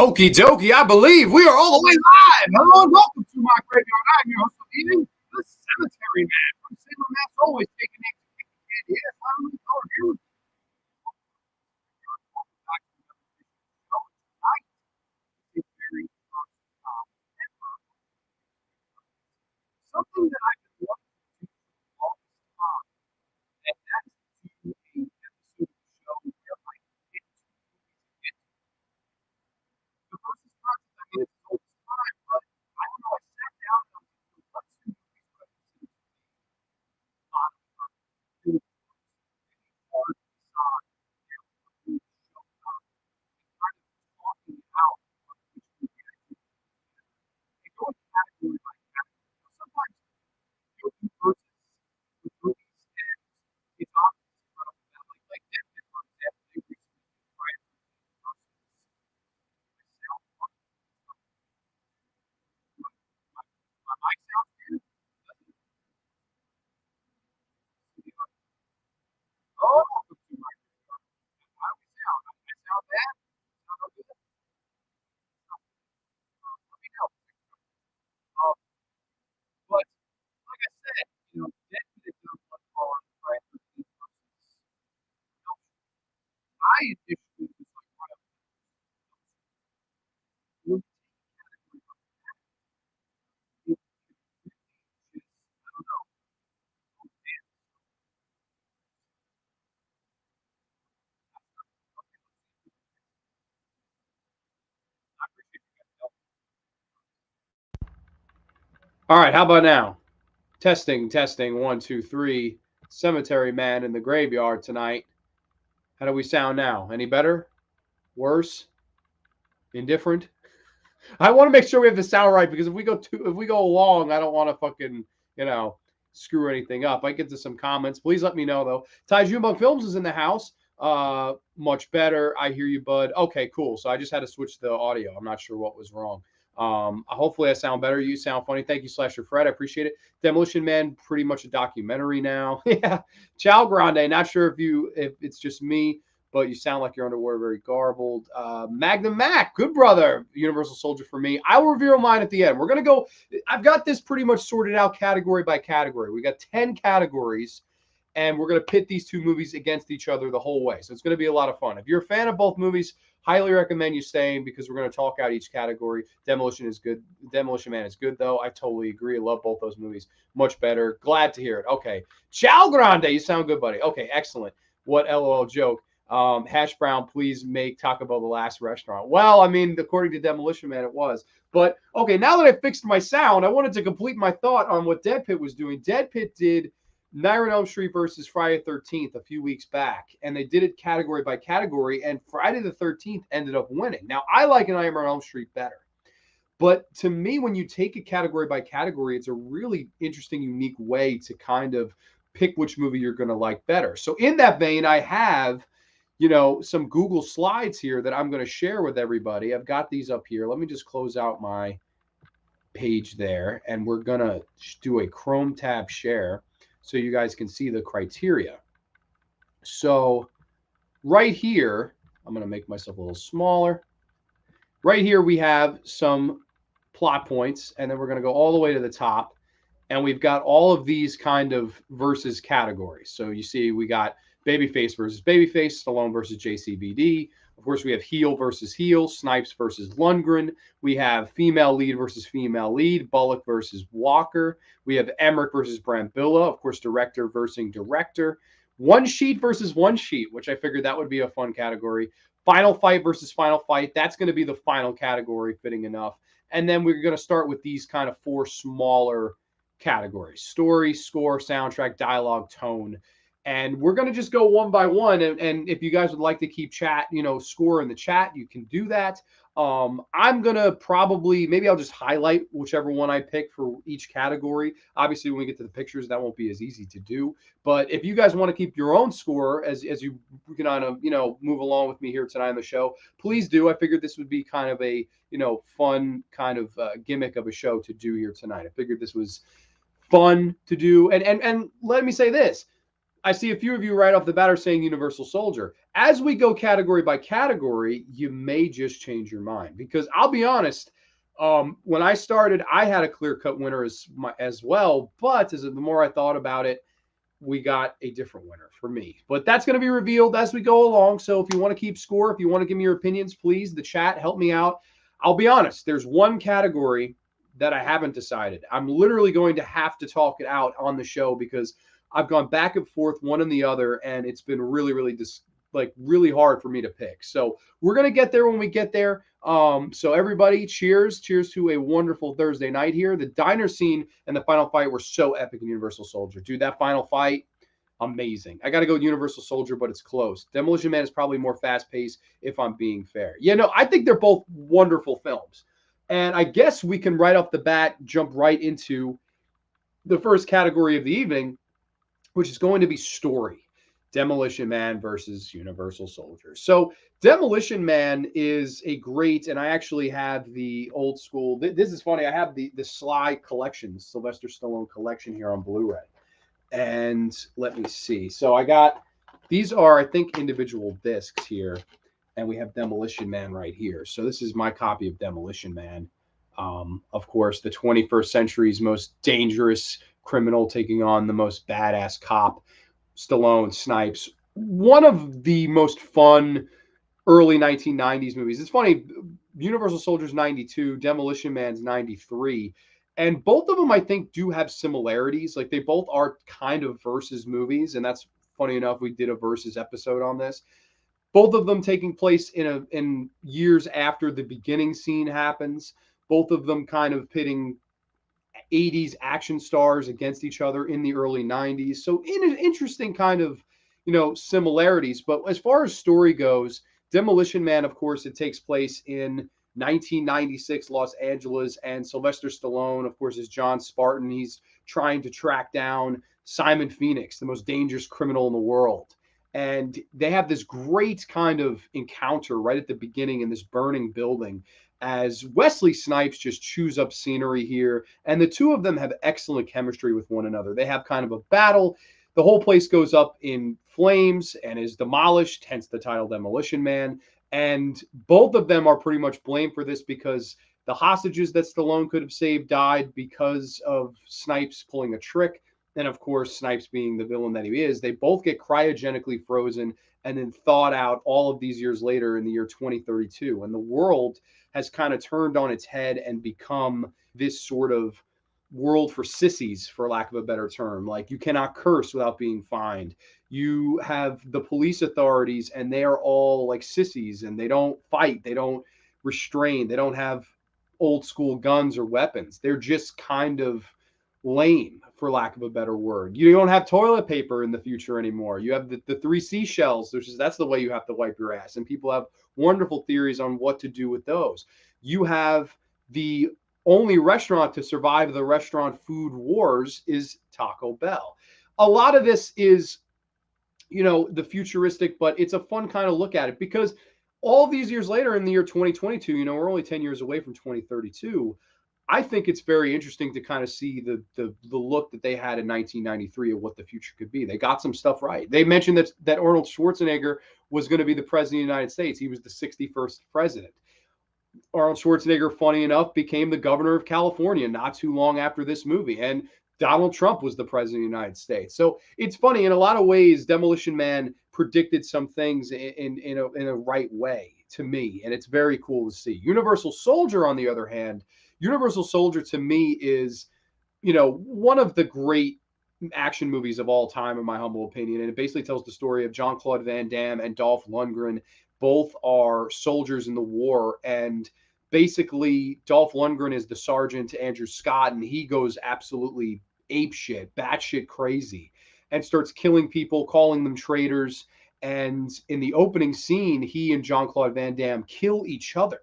Okie dokie, I believe we are all the way live. Hello and welcome to my graveyard. I'm your host of the evening, the Cemetery Man. From Sailor Man's always taking it to kick the candy. Yes, I'm really sorry. Here we go. Something that I've been wanting to do for all this time, and that is to do a episode of the show where I get to get the person's concept. I mean, it's all this time, but I don't know. I sat down and I was like, what's two movies that I consider to be not really hard to decide where the movie show up and kind of talking out of which movie I do and going category by category. So sometimes you'll do versus with movies and it's obvious right off the bat. Like Deadpool, for example, they recently did Friday versus myself. My mic sounds weird. Oh, to my how do we sound? I sound bad? Sound no good? Let me know. But like I said, Deadpool did one on Friday versus I initially was like, right up would category of it just I don't know. Man, I appreciate you guys helping. All right, how about now? Testing, testing, 1, 2, 3. Cemetery Man in the graveyard tonight. How do we sound now? Any better? Worse? Indifferent? I want to make sure we have the sound right because if we go long, I don't want to fucking, screw anything up. I get to some comments. Please let me know though. Ty Junebug Films is in the house. Much better. I hear you, bud. Okay, cool. So I just had to switch the audio. I'm not sure what was wrong. Hopefully I sound better. You sound funny. Thank you, Slasher Fred. I appreciate it. Demolition Man, pretty much a documentary now. Yeah. Ciao Grande. Not sure if it's just me, but you sound like you're underwater, very garbled. Magnum Mac, good brother, Universal Soldier for me. I will reveal mine at the end. We're going to go, I've got this pretty much sorted out category by category. We got 10 categories, and we're going to pit these two movies against each other the whole way. So it's going to be a lot of fun. If you're a fan of both movies, highly recommend you staying because we're going to talk out each category. Demolition is good. Demolition Man is good, though. I totally agree. I love both those movies. Much better. Glad to hear it. Okay. Ciao Grande. You sound good, buddy. Okay, excellent. What LOL joke. Hash Brown, please make Taco Bell the last restaurant. Well, I mean, according to Demolition Man, it was. But, okay, now that I fixed my sound, I wanted to complete my thought on what Dead Pit was doing. Dead Pit did Nightmare on Elm Street versus Friday the 13th a few weeks back, and they did it category by category, and Friday the 13th ended up winning. Now, I like Nightmare on Elm Street better. But to me, when you take it category by category, it's a really interesting, unique way to kind of pick which movie you're going to like better. So in that vein, I have some Google slides here that I'm going to share with everybody. I've got these up here. Let me just close out my page there, and we're going to do a Chrome tab share so you guys can see the criteria. So right here, I'm going to make myself a little smaller. Right here, we have some plot points, and then we're going to go all the way to the top, and we've got all of these kind of versus categories. So you see we got Babyface versus Babyface, Stallone versus JCVD. Of course, we have heel versus heel, Snipes versus Lundgren. We have female lead versus female lead, Bullock versus Walker. We have Emerich versus Brambillia, of course, director versus director. One sheet versus one sheet, which I figured that would be a fun category. Final fight versus final fight. That's going to be the final category, fitting enough. And then we're going to start with these kind of four smaller categories: story, score, soundtrack, dialogue, tone. And we're going to just go one by one. And if you guys would like to keep chat, score in the chat, you can do that. I'm going to maybe I'll just highlight whichever one I pick for each category. Obviously, when we get to the pictures, that won't be as easy to do. But if you guys want to keep your own score as you kind of, move along with me here tonight on the show, please do. I figured this would be kind of a, fun kind of gimmick of a show to do here tonight. I figured this was fun to do. And let me say this. I see a few of you right off the bat are saying Universal Soldier. As we go category by category, you may just change your mind, because I'll be honest, when I started, I had a clear-cut winner as well, but the more I thought about it, we got a different winner for me. But that's going to be revealed as we go along. So if you want to keep score, if you want to give me your opinions, please, the chat, help me out. I'll be honest, there's one category that I haven't decided. I'm literally going to have to talk it out on the show, because I've gone back and forth one and the other, and it's been really, really really hard for me to pick. So we're going to get there when we get there. So everybody, cheers to a wonderful Thursday night here. The diner scene and the final fight were so epic in Universal Soldier. Dude, that final fight, amazing. I got to go with Universal Soldier, but it's close. Demolition Man is probably more fast-paced, if I'm being fair. Yeah, no, I think they're both wonderful films. And I guess we can right off the bat jump right into the first category of the evening, which is going to be story. Demolition Man versus Universal Soldier. So Demolition Man is a great, and I actually have the old school. This is funny. I have the Sly collection, Sylvester Stallone collection here on Blu-ray. And let me see. So I got, these are, I think, individual discs here. And we have Demolition Man right here. So this is my copy of Demolition Man. Of course, the 21st century's most dangerous criminal taking on the most badass cop. Stallone, Snipes, one of the most fun early 1990s movies. It's funny, Universal Soldier's 92, Demolition Man's 93, and both of them I think do have similarities. Like, they both are kind of versus movies, and that's funny enough, we did a versus episode on this. Both of them taking place in years after the beginning scene happens. Both of them kind of pitting 80s action stars against each other in the early 90s. So in an interesting kind of, similarities. But as far as story goes, Demolition Man, of course, it takes place in 1996 Los Angeles, and Sylvester Stallone, of course, is John Spartan. He's trying to track down Simon Phoenix, the most dangerous criminal in the world. And they have this great kind of encounter right at the beginning in this burning building, as Wesley Snipes just chews up scenery here. And the two of them have excellent chemistry with one another. They have kind of a battle. The whole place goes up in flames and is demolished, hence the title Demolition Man. And both of them are pretty much blamed for this, because the hostages that Stallone could have saved died because of Snipes pulling a trick. And of course, Snipes being the villain that he is, they both get cryogenically frozen and then thawed out all of these years later in the year 2032. And the world has kind of turned on its head and become this sort of world for sissies, for lack of a better term. Like, you cannot curse without being fined. You have the police authorities, and they are all like sissies, and they don't fight, they don't restrain, they don't have old school guns or weapons. They're just kind of lame, for lack of a better word. You don't have toilet paper in the future anymore. You have the 3 seashells, which is, that's the way you have to wipe your ass. And people have wonderful theories on what to do with those. You have the only restaurant to survive the restaurant food wars is Taco Bell. A lot of this is, the futuristic, but it's a fun kind of look at it, because all these years later in the year 2022, we're only 10 years away from 2032. I think it's very interesting to kind of see the look that they had in 1993 of what the future could be. They got some stuff right. They mentioned that Arnold Schwarzenegger was going to be the president of the United States. He was the 61st president. Arnold Schwarzenegger, funny enough, became the governor of California not too long after this movie. And Donald Trump was the president of the United States. So it's funny, in a lot of ways, Demolition Man predicted some things in a right way to me. And it's very cool to see. Universal Soldier, on the other hand, Universal Soldier to me is, one of the great action movies of all time, in my humble opinion. And it basically tells the story of Jean-Claude Van Damme and Dolph Lundgren. Both are soldiers in the war. And basically, Dolph Lundgren is the sergeant to Andrew Scott, and he goes absolutely apeshit, batshit crazy, and starts killing people, calling them traitors. And in the opening scene, he and Jean-Claude Van Damme kill each other.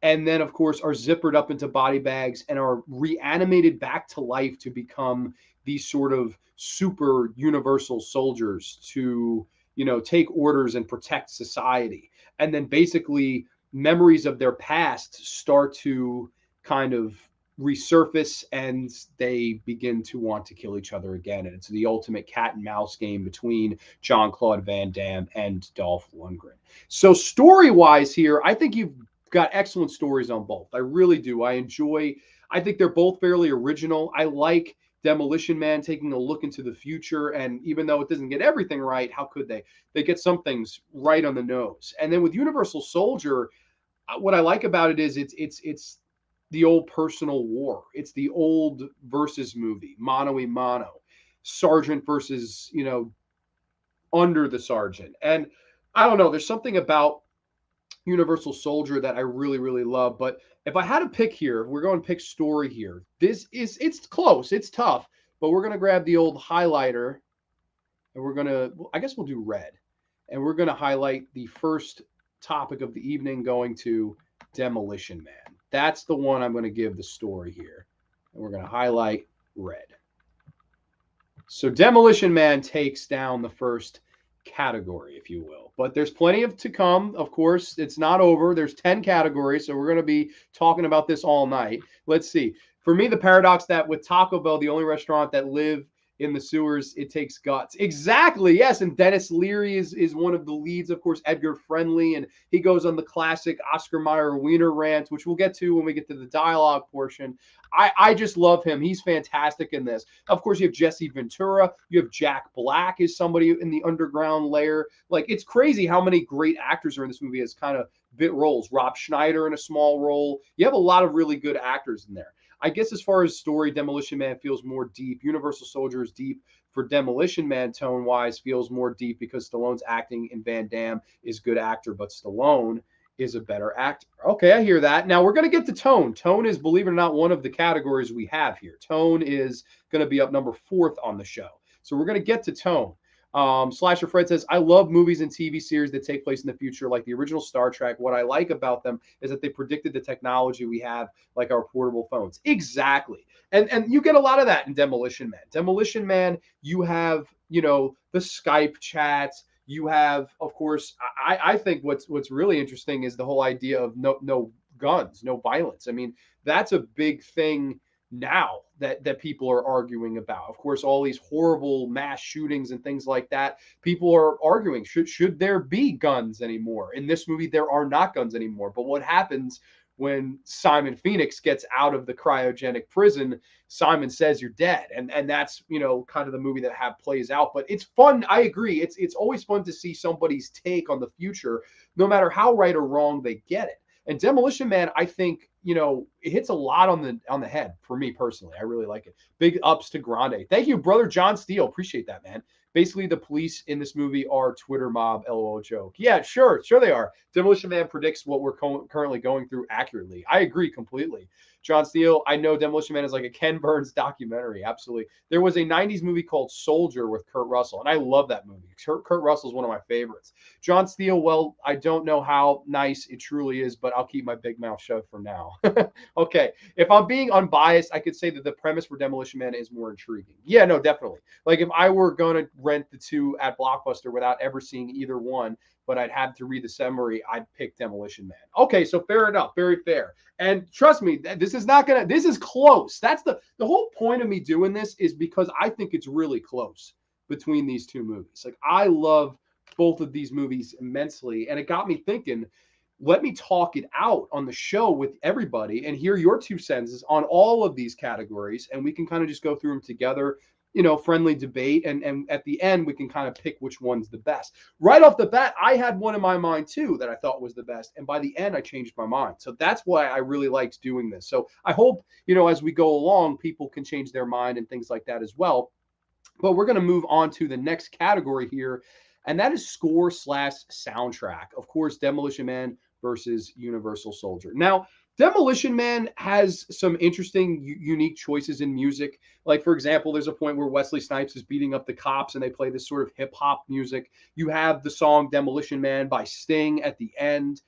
And then, of course, are zippered up into body bags and are reanimated back to life to become these sort of super universal soldiers to, take orders and protect society. And then basically memories of their past start to kind of resurface and they begin to want to kill each other again. And it's the ultimate cat and mouse game between Jean-Claude Van Damme and Dolph Lundgren. So story-wise here, I think you've got excellent stories on both. I really do. I think they're both fairly original. I like Demolition Man taking a look into the future. And even though it doesn't get everything right, how could they? They get some things right on the nose. And then with Universal Soldier, what I like about it is it's the old personal war. It's the old versus movie, mano a mano, sergeant versus, under the sergeant. And I don't know, there's something about Universal Soldier that I really, really love. But if I had to pick here, we're going to pick story here. It's close, it's tough, but we're going to grab the old highlighter and I guess we'll do red. And we're going to highlight the first topic of the evening, going to Demolition Man. That's the one I'm going to give the story here. And we're going to highlight red. So Demolition Man takes down the first category, if you will. But there's plenty to come. Of course, it's not over. There's 10 categories, so we're going to be talking about this all night. Let's see. For me, the paradox that with Taco Bell, the only restaurant that live in the sewers, it takes guts. Exactly, yes. And Dennis Leary is one of the leads, of course, Edgar Friendly, and he goes on the classic Oscar Mayer Wiener rant, which we'll get to when we get to the dialogue portion. I just love him. He's fantastic in this. Of course, you have Jesse Ventura. You have Jack Black is somebody in the underground layer. Like, it's crazy how many great actors are in this movie as kind of bit roles. Rob Schneider in a small role. You have a lot of really good actors in there. I guess as far as story, Demolition Man feels more deep. Universal Soldier is deep. For Demolition Man, tone-wise, feels more deep because Stallone's acting and Van Damme is good actor, but Stallone is a better actor. Okay, I hear that. Now we're going to get to tone. Tone is, believe it or not, one of the categories we have here. Tone is going to be up number 4th on the show. So we're going to get to tone. Slasher Fred says, I love movies and TV series that take place in the future, like the original Star Trek. What I like about them is that they predicted the technology we have, like our portable phones. Exactly. And you get a lot of that in Demolition Man. Demolition Man, you have, the Skype chats. You have, of course, I think what's really interesting is the whole idea of no guns, no violence. I mean, that's a big thing now that people are arguing about. Of course, all these horrible mass shootings and things like that, people are arguing, should there be guns anymore? In this movie, there are not guns anymore. But what happens when Simon Phoenix gets out of the cryogenic prison? Simon says, you're dead. And that's, kind of the movie that plays out. But it's fun. I agree. It's always fun to see somebody's take on the future, no matter how right or wrong they get it. And Demolition Man, I think, it hits a lot on the head for me personally. I really like it. Big ups to Grande. Thank you, brother John Steele. Appreciate that, man. Basically, the police in this movie are Twitter mob, LOL joke. Yeah, sure they are. Demolition Man predicts what we're currently going through accurately. I agree completely. John Steele, I know Demolition Man is like a Ken Burns documentary. Absolutely. There was a 90s movie called Soldier with Kurt Russell, and I love that movie. Kurt Russell is one of my favorites. John Steele, well, I don't know how nice it truly is, but I'll keep my big mouth shut for now. Okay. If I'm being unbiased, I could say that the premise for Demolition Man is more intriguing. Yeah, no, definitely. Like if I were going to rent the two at Blockbuster without ever seeing either one, but I'd have to read the summary, I'd pick Demolition Man. Okay, so fair enough. Very fair. And trust me, this is close. That's the whole point of me doing this is because I think it's really close between these two movies. Like, I love both of these movies immensely, and it got me thinking, let me talk it out on the show with everybody and hear your 2 cents on all of these categories, and we can kind of just go through them together, friendly debate, and at the end we can kind of pick which one's the best. Right off the bat, I had one in my mind too that I thought was the best, and by the end I changed my mind. So that's why I really liked doing this. So I hope, as we go along, people can change their mind and things like that as well. But we're going to move on to the next category here, and that is score/soundtrack. Of course, Demolition Man versus Universal Soldier. Now, Demolition Man has some interesting, unique choices in music. Like, for example, there's a point where Wesley Snipes is beating up the cops and they play this sort of hip-hop music. You have the song Demolition Man by Sting at the end.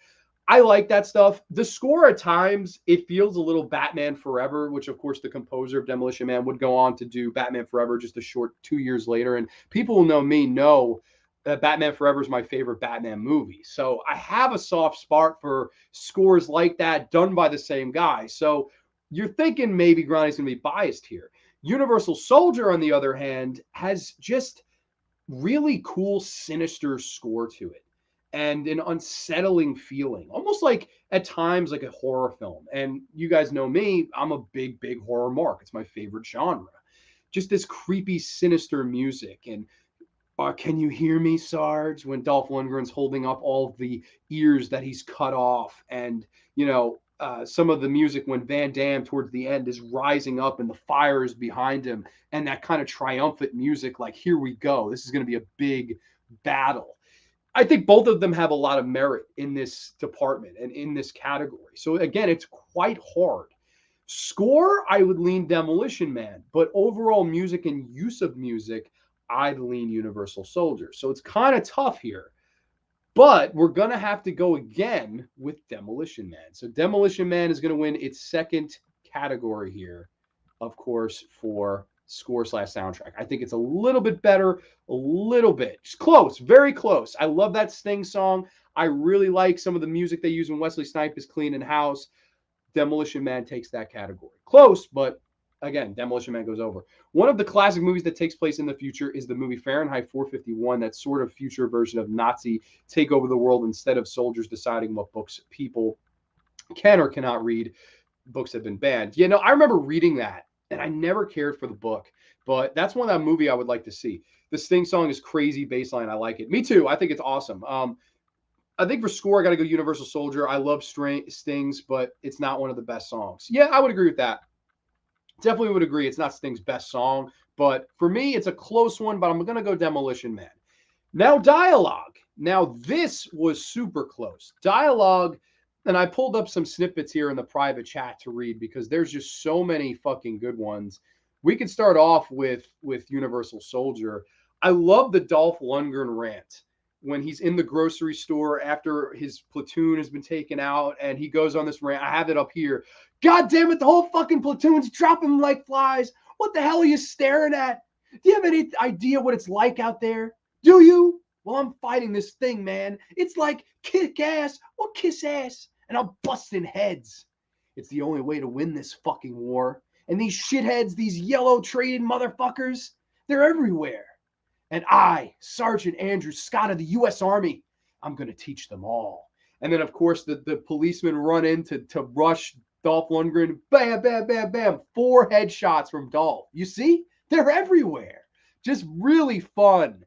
I like that stuff. The score at times, it feels a little Batman Forever, which, of course, the composer of Demolition Man would go on to do Batman Forever just a short 2 years later. And people who know me know Batman Forever is my favorite Batman movie. So I have a soft spot for scores like that done by the same guy. So you're thinking maybe Grande's going to be biased here. Universal Soldier, on the other hand, has just really cool, sinister score to it and an unsettling feeling, almost like at times like a horror film. And you guys know me, I'm a big horror mark. It's my favorite genre. Just this creepy, sinister music. And can you hear me, Sarge? When Dolph Lundgren's holding up all of the ears that he's cut off, and some of the music when Van Damme towards the end is rising up and the fire is behind him, and that kind of triumphant music, like, here we go. This is going to be a big battle. I think both of them have a lot of merit in this department and in this category. So again, it's quite hard. Score, I would lean Demolition Man, but overall music and use of music, I'd lean Universal Soldier. So it's kind of tough here. But we're going to have to go again with Demolition Man. So Demolition Man is going to win its second category here, of course, for score/soundtrack. I think it's a little bit better, a little bit. Just close, very close. I love that Sting song. I really like some of the music they use when Wesley Snipes is cleaning house. Demolition Man takes that category. Close, but again, Demolition Man goes over. One of the classic movies that takes place in the future is the movie Fahrenheit 451, that sort of future version of Nazi take over the world instead of soldiers deciding what books people can or cannot read. Books have been banned. I remember reading that, and I never cared for the book, but that's one of that movie I would like to see. The Sting song is crazy bass line. I like it. Me too. I think it's awesome. I think for score, I got to go Universal Soldier. I love Sting's, but it's not one of the best songs. Yeah, I would agree with that. Definitely would agree. It's not Sting's best song, but for me, it's a close one, but I'm going to go Demolition Man. Now, dialogue. Now, this was super close. Dialogue, and I pulled up some snippets here in the private chat to read because there's just so many fucking good ones. We could start off with Universal Soldier. I love the Dolph Lundgren rant when he's in the grocery store after his platoon has been taken out, and he goes on this rant. I have it up here. God damn it, the whole fucking platoon's dropping like flies. What the hell are you staring at? Do you have any idea what it's like out there? Do you? Well, I'm fighting this thing, man. It's like kick ass or kiss ass, and I'm busting heads. It's the only way to win this fucking war. And these shitheads, these yellow traded motherfuckers, they're everywhere. And I, Sergeant Andrew Scott of the U.S. Army, I'm going to teach them all. And then, of course, the policemen run in to rush Dolph Lundgren. Bam, bam, bam, bam. 4 headshots from Dolph. You see? They're everywhere. Just really fun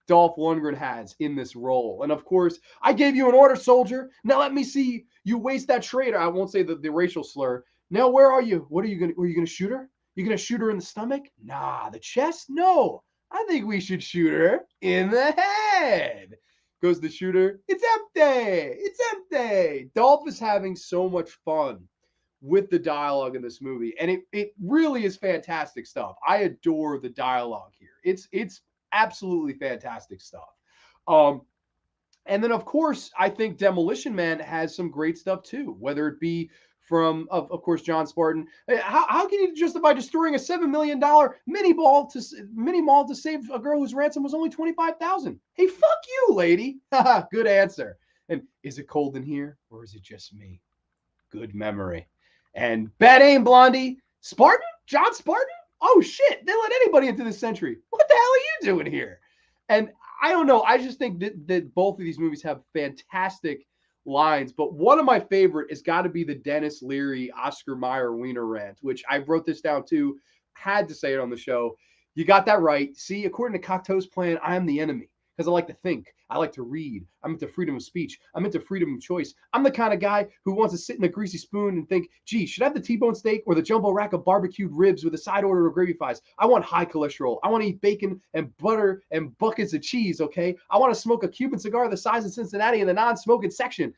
Dolph Lundgren has in this role. And, of course, I gave you an order, soldier. Now let me see you waste that traitor. I won't say the racial slur. Now where are you? What are you going to shoot her? You going to shoot her in the stomach? Nah. The chest? No. I think we should shoot her in the head. Goes the shooter. It's empty. It's empty. Dolph is having so much fun with the dialogue in this movie. And it really is fantastic stuff. I adore the dialogue here. It's absolutely fantastic stuff. And then, of course, I think Demolition Man has some great stuff too, whether it be from, of course, John Spartan. How can you justify destroying a $7 million mini mall to save a girl whose ransom was only $25,000? Hey, fuck you, lady. Good answer. And is it cold in here, or is it just me? Good memory. And bad aim, Blondie. Spartan? John Spartan? Oh, shit. They let anybody into this century. What the hell are you doing here? And I don't know. I just think that both of these movies have fantastic lines, but one of my favorite has got to be the Dennis Leary, Oscar Mayer Wiener rant, which I wrote this down too, had to say it on the show. You got that right. See, according to Cocteau's plan, I am the enemy because I like to think. I like to read. I'm into freedom of speech. I'm into freedom of choice. I'm the kind of guy who wants to sit in a greasy spoon and think, gee, should I have the T-bone steak or the jumbo rack of barbecued ribs with a side order of gravy fries? I want high cholesterol. I want to eat bacon and butter and buckets of cheese, okay? I want to smoke a Cuban cigar the size of Cincinnati in the non-smoking section.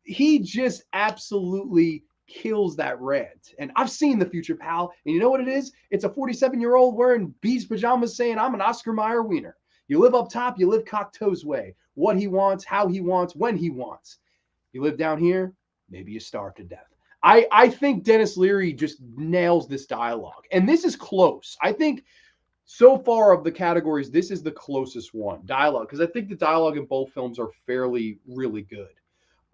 He just absolutely kills that rant. And I've seen The Future, pal. And you know what it is? It's a 47-year-old wearing bees pajamas saying, I'm an Oscar Mayer Wiener. You live up top, you live Cocteau's way. What he wants, how he wants, when he wants. You live down here, maybe you starve to death. I think Dennis Leary just nails this dialogue. And this is close. I think so far of the categories, this is the closest one, dialogue. Because I think the dialogue in both films are fairly, really good.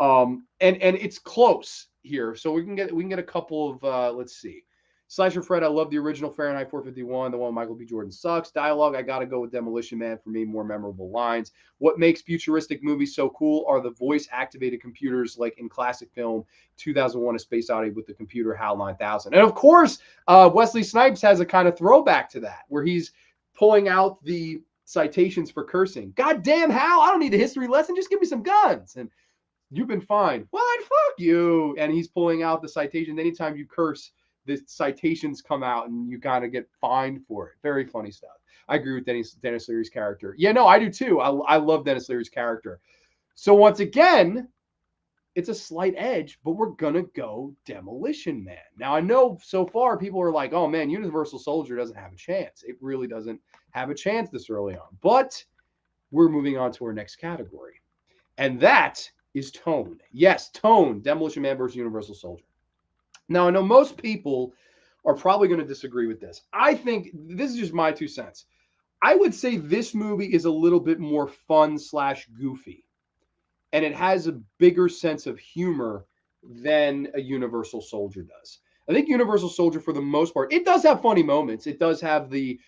And it's close here, so we can get a couple of let's see. Slasher Fred, I love the original Fahrenheit 451. The one with Michael B. Jordan sucks. Dialogue, I got to go with Demolition Man. For me, more memorable lines. What makes futuristic movies so cool are the voice-activated computers, like in classic film 2001: A Space Odyssey with the computer HAL 9000. And of course, Wesley Snipes has a kind of throwback to that, where he's pulling out the citations for cursing. God damn, Hal, I don't need a history lesson. Just give me some guns. And you've been fined. What? Fuck you. And he's pulling out the citation. Anytime you curse, the citations come out and you kind of get fined for it. Very funny stuff. I agree with Dennis Leary's character. Yeah, no, I do too. I love Dennis Leary's character. So once again, it's a slight edge, but we're going to go Demolition Man. Now, I know so far people are like, oh man, Universal Soldier doesn't have a chance. It really doesn't have a chance this early on. But we're moving on to our next category. And that is tone. Yes, tone. Demolition Man versus Universal Soldier. Now, I know most people are probably going to disagree with this. I think this is just my 2 cents. I would say this movie is a little bit more fun / goofy. And it has a bigger sense of humor than a Universal Soldier does. I think Universal Soldier, for the most part, it does have funny moments. It does have the,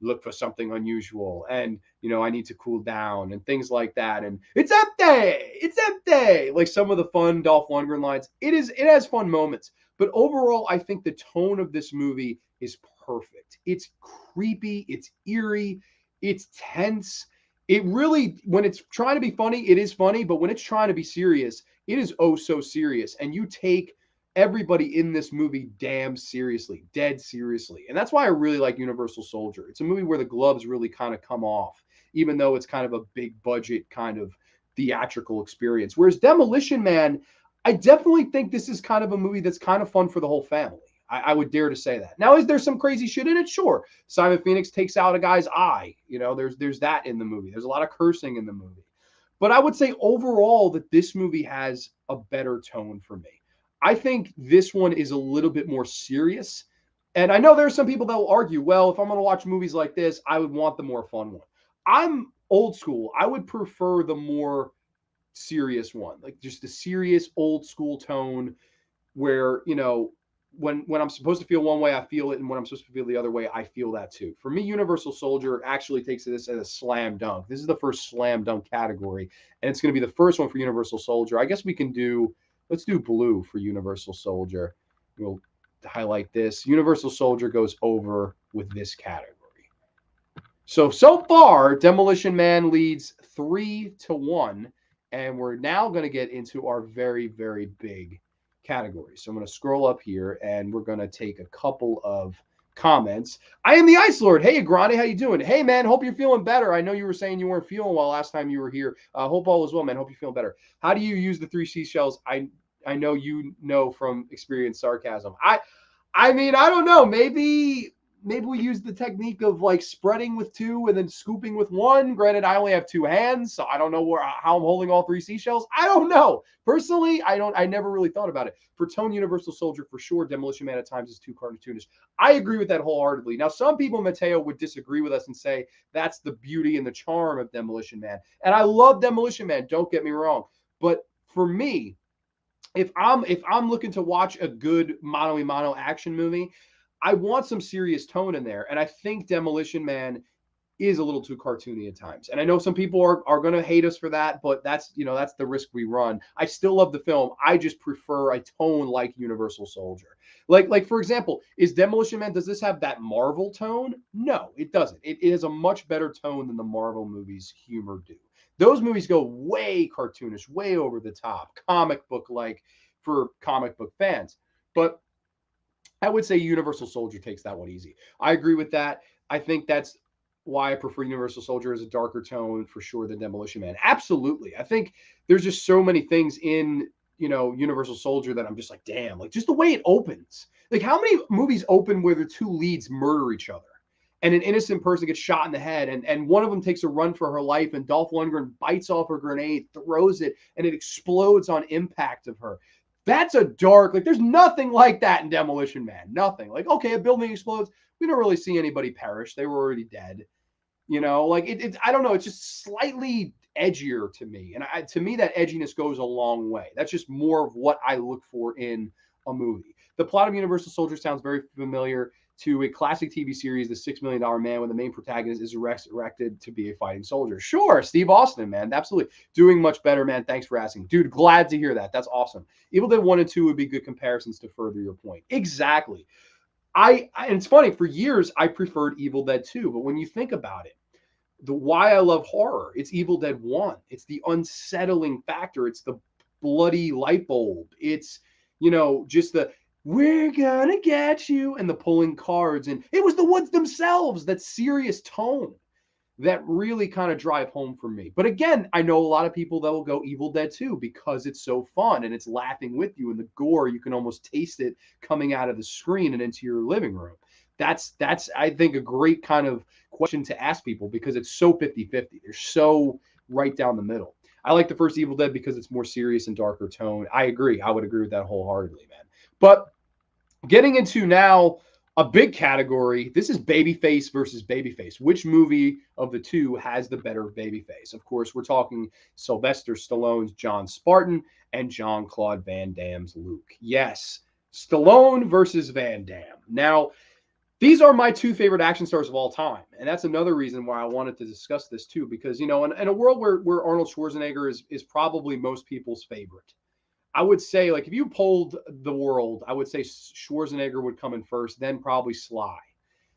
look for something unusual and, I need to cool down and things like that. And it's empty. Like some of the fun Dolph Lundgren lines. It has fun moments. But overall, I think the tone of this movie is perfect. It's creepy. It's eerie. It's tense. It really, when it's trying to be funny, it is funny. But when it's trying to be serious, it is oh so serious. And you take everybody in this movie damn seriously, dead seriously. And that's why I really like Universal Soldier. It's a movie where the gloves really kind of come off, even though it's kind of a big budget kind of theatrical experience. Whereas Demolition Man, I definitely think this is kind of a movie that's kind of fun for the whole family. I would dare to say that. Now, is there some crazy shit in it? Sure. Simon Phoenix takes out a guy's eye. There's that in the movie. There's a lot of cursing in the movie. But I would say overall that this movie has a better tone for me. I think this one is a little bit more serious. And I know there's some people that will argue, well, if I'm going to watch movies like this, I would want the more fun one. I'm old school. I would prefer the more serious one, like just the serious old school tone where, when I'm supposed to feel one way, I feel it. And when I'm supposed to feel the other way, I feel that too. For me, Universal Soldier actually takes this as a slam dunk. This is the first slam dunk category. And it's going to be the first one for Universal Soldier. I guess let's do blue for Universal Soldier. We'll highlight this. Universal Soldier goes over with this category. So far, Demolition Man leads 3-1. And we're now going to get into our very, very big category. So I'm going to scroll up here and we're going to take a couple of comments. I am the Ice Lord. Hey, Grande, how you doing? Hey, man, hope you're feeling better. I know you were saying you weren't feeling well last time you were here. Hope all is well, man. Hope you're feeling better. How do you use the 3 seashells? I know you know from experience sarcasm. I mean, I don't know. Maybe we use the technique of like spreading with 2 and then scooping with 1. Granted, I only have 2 hands, so I don't know how I'm holding all 3 seashells. I don't know. Personally, I never really thought about it. For tone, Universal Soldier, for sure, Demolition Man at times is too cartoonish. I agree with that wholeheartedly. Now, some people, Mateo, would disagree with us and say that's the beauty and the charm of Demolition Man. And I love Demolition Man, don't get me wrong. But for me, if I'm looking to watch a good mano-a-mano action movie, I want some serious tone in there. And I think Demolition Man is a little too cartoony at times. And I know some people are going to hate us for that, but that's the risk we run. I still love the film. I just prefer a tone like Universal Soldier. Like for example, is Demolition Man, does this have that Marvel tone? No, it doesn't. It is a much better tone than the Marvel movies' humor do. Those movies go way cartoonish, way over the top, comic book-like for comic book fans. But I would say Universal Soldier takes that one easy. I agree with that. I think that's why I prefer Universal Soldier as a darker tone for sure than Demolition Man. Absolutely. I think there's just so many things in, Universal Soldier that I'm just like, damn, like just the way it opens. Like how many movies open where the 2 leads murder each other and an innocent person gets shot in the head and one of them takes a run for her life and Dolph Lundgren bites off her grenade, throws it, and it explodes on impact of her. That's a dark, like there's nothing like that in Demolition Man. Nothing. Like, okay, a building explodes. We don't really see anybody perish. They were already dead. You know, like I don't know. It's just slightly edgier to me. And to me, that edginess goes a long way. That's just more of what I look for in a movie. The plot of Universal Soldier sounds very familiar to a classic TV series, The $6 Million Man, when the main protagonist is resurrected to be a fighting soldier. Sure, Steve Austin, man. Absolutely. Doing much better, man. Thanks for asking. Dude, glad to hear that. That's awesome. Evil Dead 1 and 2 would be good comparisons to further your point. Exactly. And it's funny, for years, I preferred Evil Dead 2, but when you think about it, the why I love horror, it's Evil Dead 1. It's the unsettling factor. It's the bloody light bulb. It's, just the we're gonna get you and the pulling cards. And it was the woods themselves, that serious tone that really kind of drive home for me. But again, I know a lot of people that will go Evil Dead 2 because it's so fun and it's laughing with you, and the gore, you can almost taste it coming out of the screen and into your living room. That's I think a great kind of question to ask people because it's so 50-50. They're so right down the middle. I like the first Evil Dead because it's more serious and darker tone. I agree. I would agree with that wholeheartedly, man. But getting into now a big category, this is Babyface versus Babyface. Which movie of the two has the better Babyface? Of course, we're talking Sylvester Stallone's John Spartan and Jean-Claude Van Damme's Luke. Yes, Stallone versus Van Damme. Now, these are my two favorite action stars of all time. And that's another reason why I wanted to discuss this too, because, in a world where Arnold Schwarzenegger is probably most people's favorite, I would say, like, if you polled the world, I would say Schwarzenegger would come in first, then probably Sly.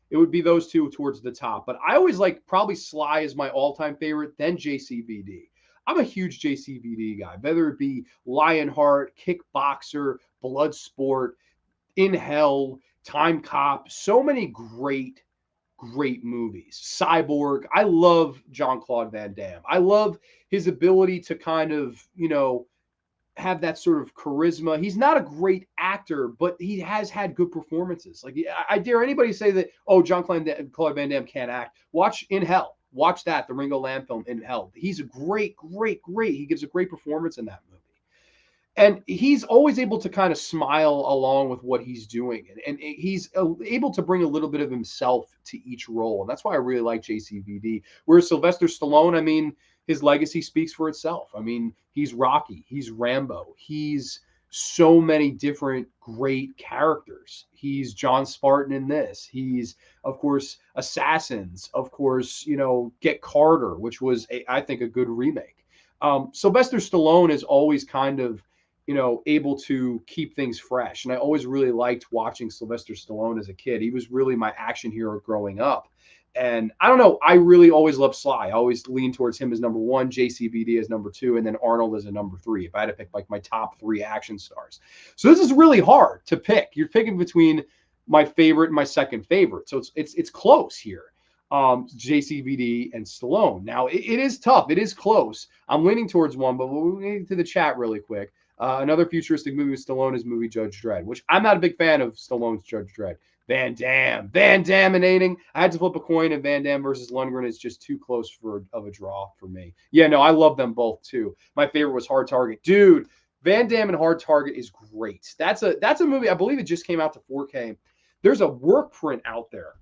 It would be those two towards the top. But I always like probably Sly is my all-time favorite, then JCVD. I'm a huge JCVD guy, whether it be Lionheart, Kickboxer, Bloodsport, In Hell, Time Cop, so many great movies. Cyborg. I love Jean-Claude Van Damme. I love his ability to kind of, have that sort of charisma. He's not a great actor, but he has had good performances. Like, I dare anybody say that, oh, Jean-Claude Van Damme can't act. Watch In Hell. Watch that, the Ringo Lam film, In Hell. He's a great. He gives a great performance in that movie. And he's always able to kind of smile along with what he's doing. And he's able to bring a little bit of himself to each role. And that's why I really like JCVD. Whereas Sylvester Stallone, I mean, his legacy speaks for itself. I mean, he's Rocky, he's Rambo, he's so many different great characters. He's John Spartan in this. He's, of course, Assassins. Of course, Get Carter, which was, I think, a good remake. Sylvester Stallone is always kind of, able to keep things fresh. And I always really liked watching Sylvester Stallone as a kid. He was really my action hero growing up. And I don't know, I really always loved Sly. I always lean towards him as number one, JCVD as number two, and then Arnold as a number three, if I had to pick like my top three action stars. So this is really hard to pick. You're picking between my favorite and my second favorite. So it's close here. JCVD and Stallone. Now, it is tough. It is close. I'm leaning towards one, but we'll get to the chat really quick. Another futuristic movie with Stallone is movie Judge Dredd, which I'm not a big fan of Stallone's Judge Dredd. Van Damme-inating. I had to flip a coin, and Van Damme versus Lundgren is just too close of a draw for me. Yeah, no, I love them both too. My favorite was Hard Target. Dude, Van Damme and Hard Target is great. That's a movie. I believe it just came out to 4K. There's a work print out there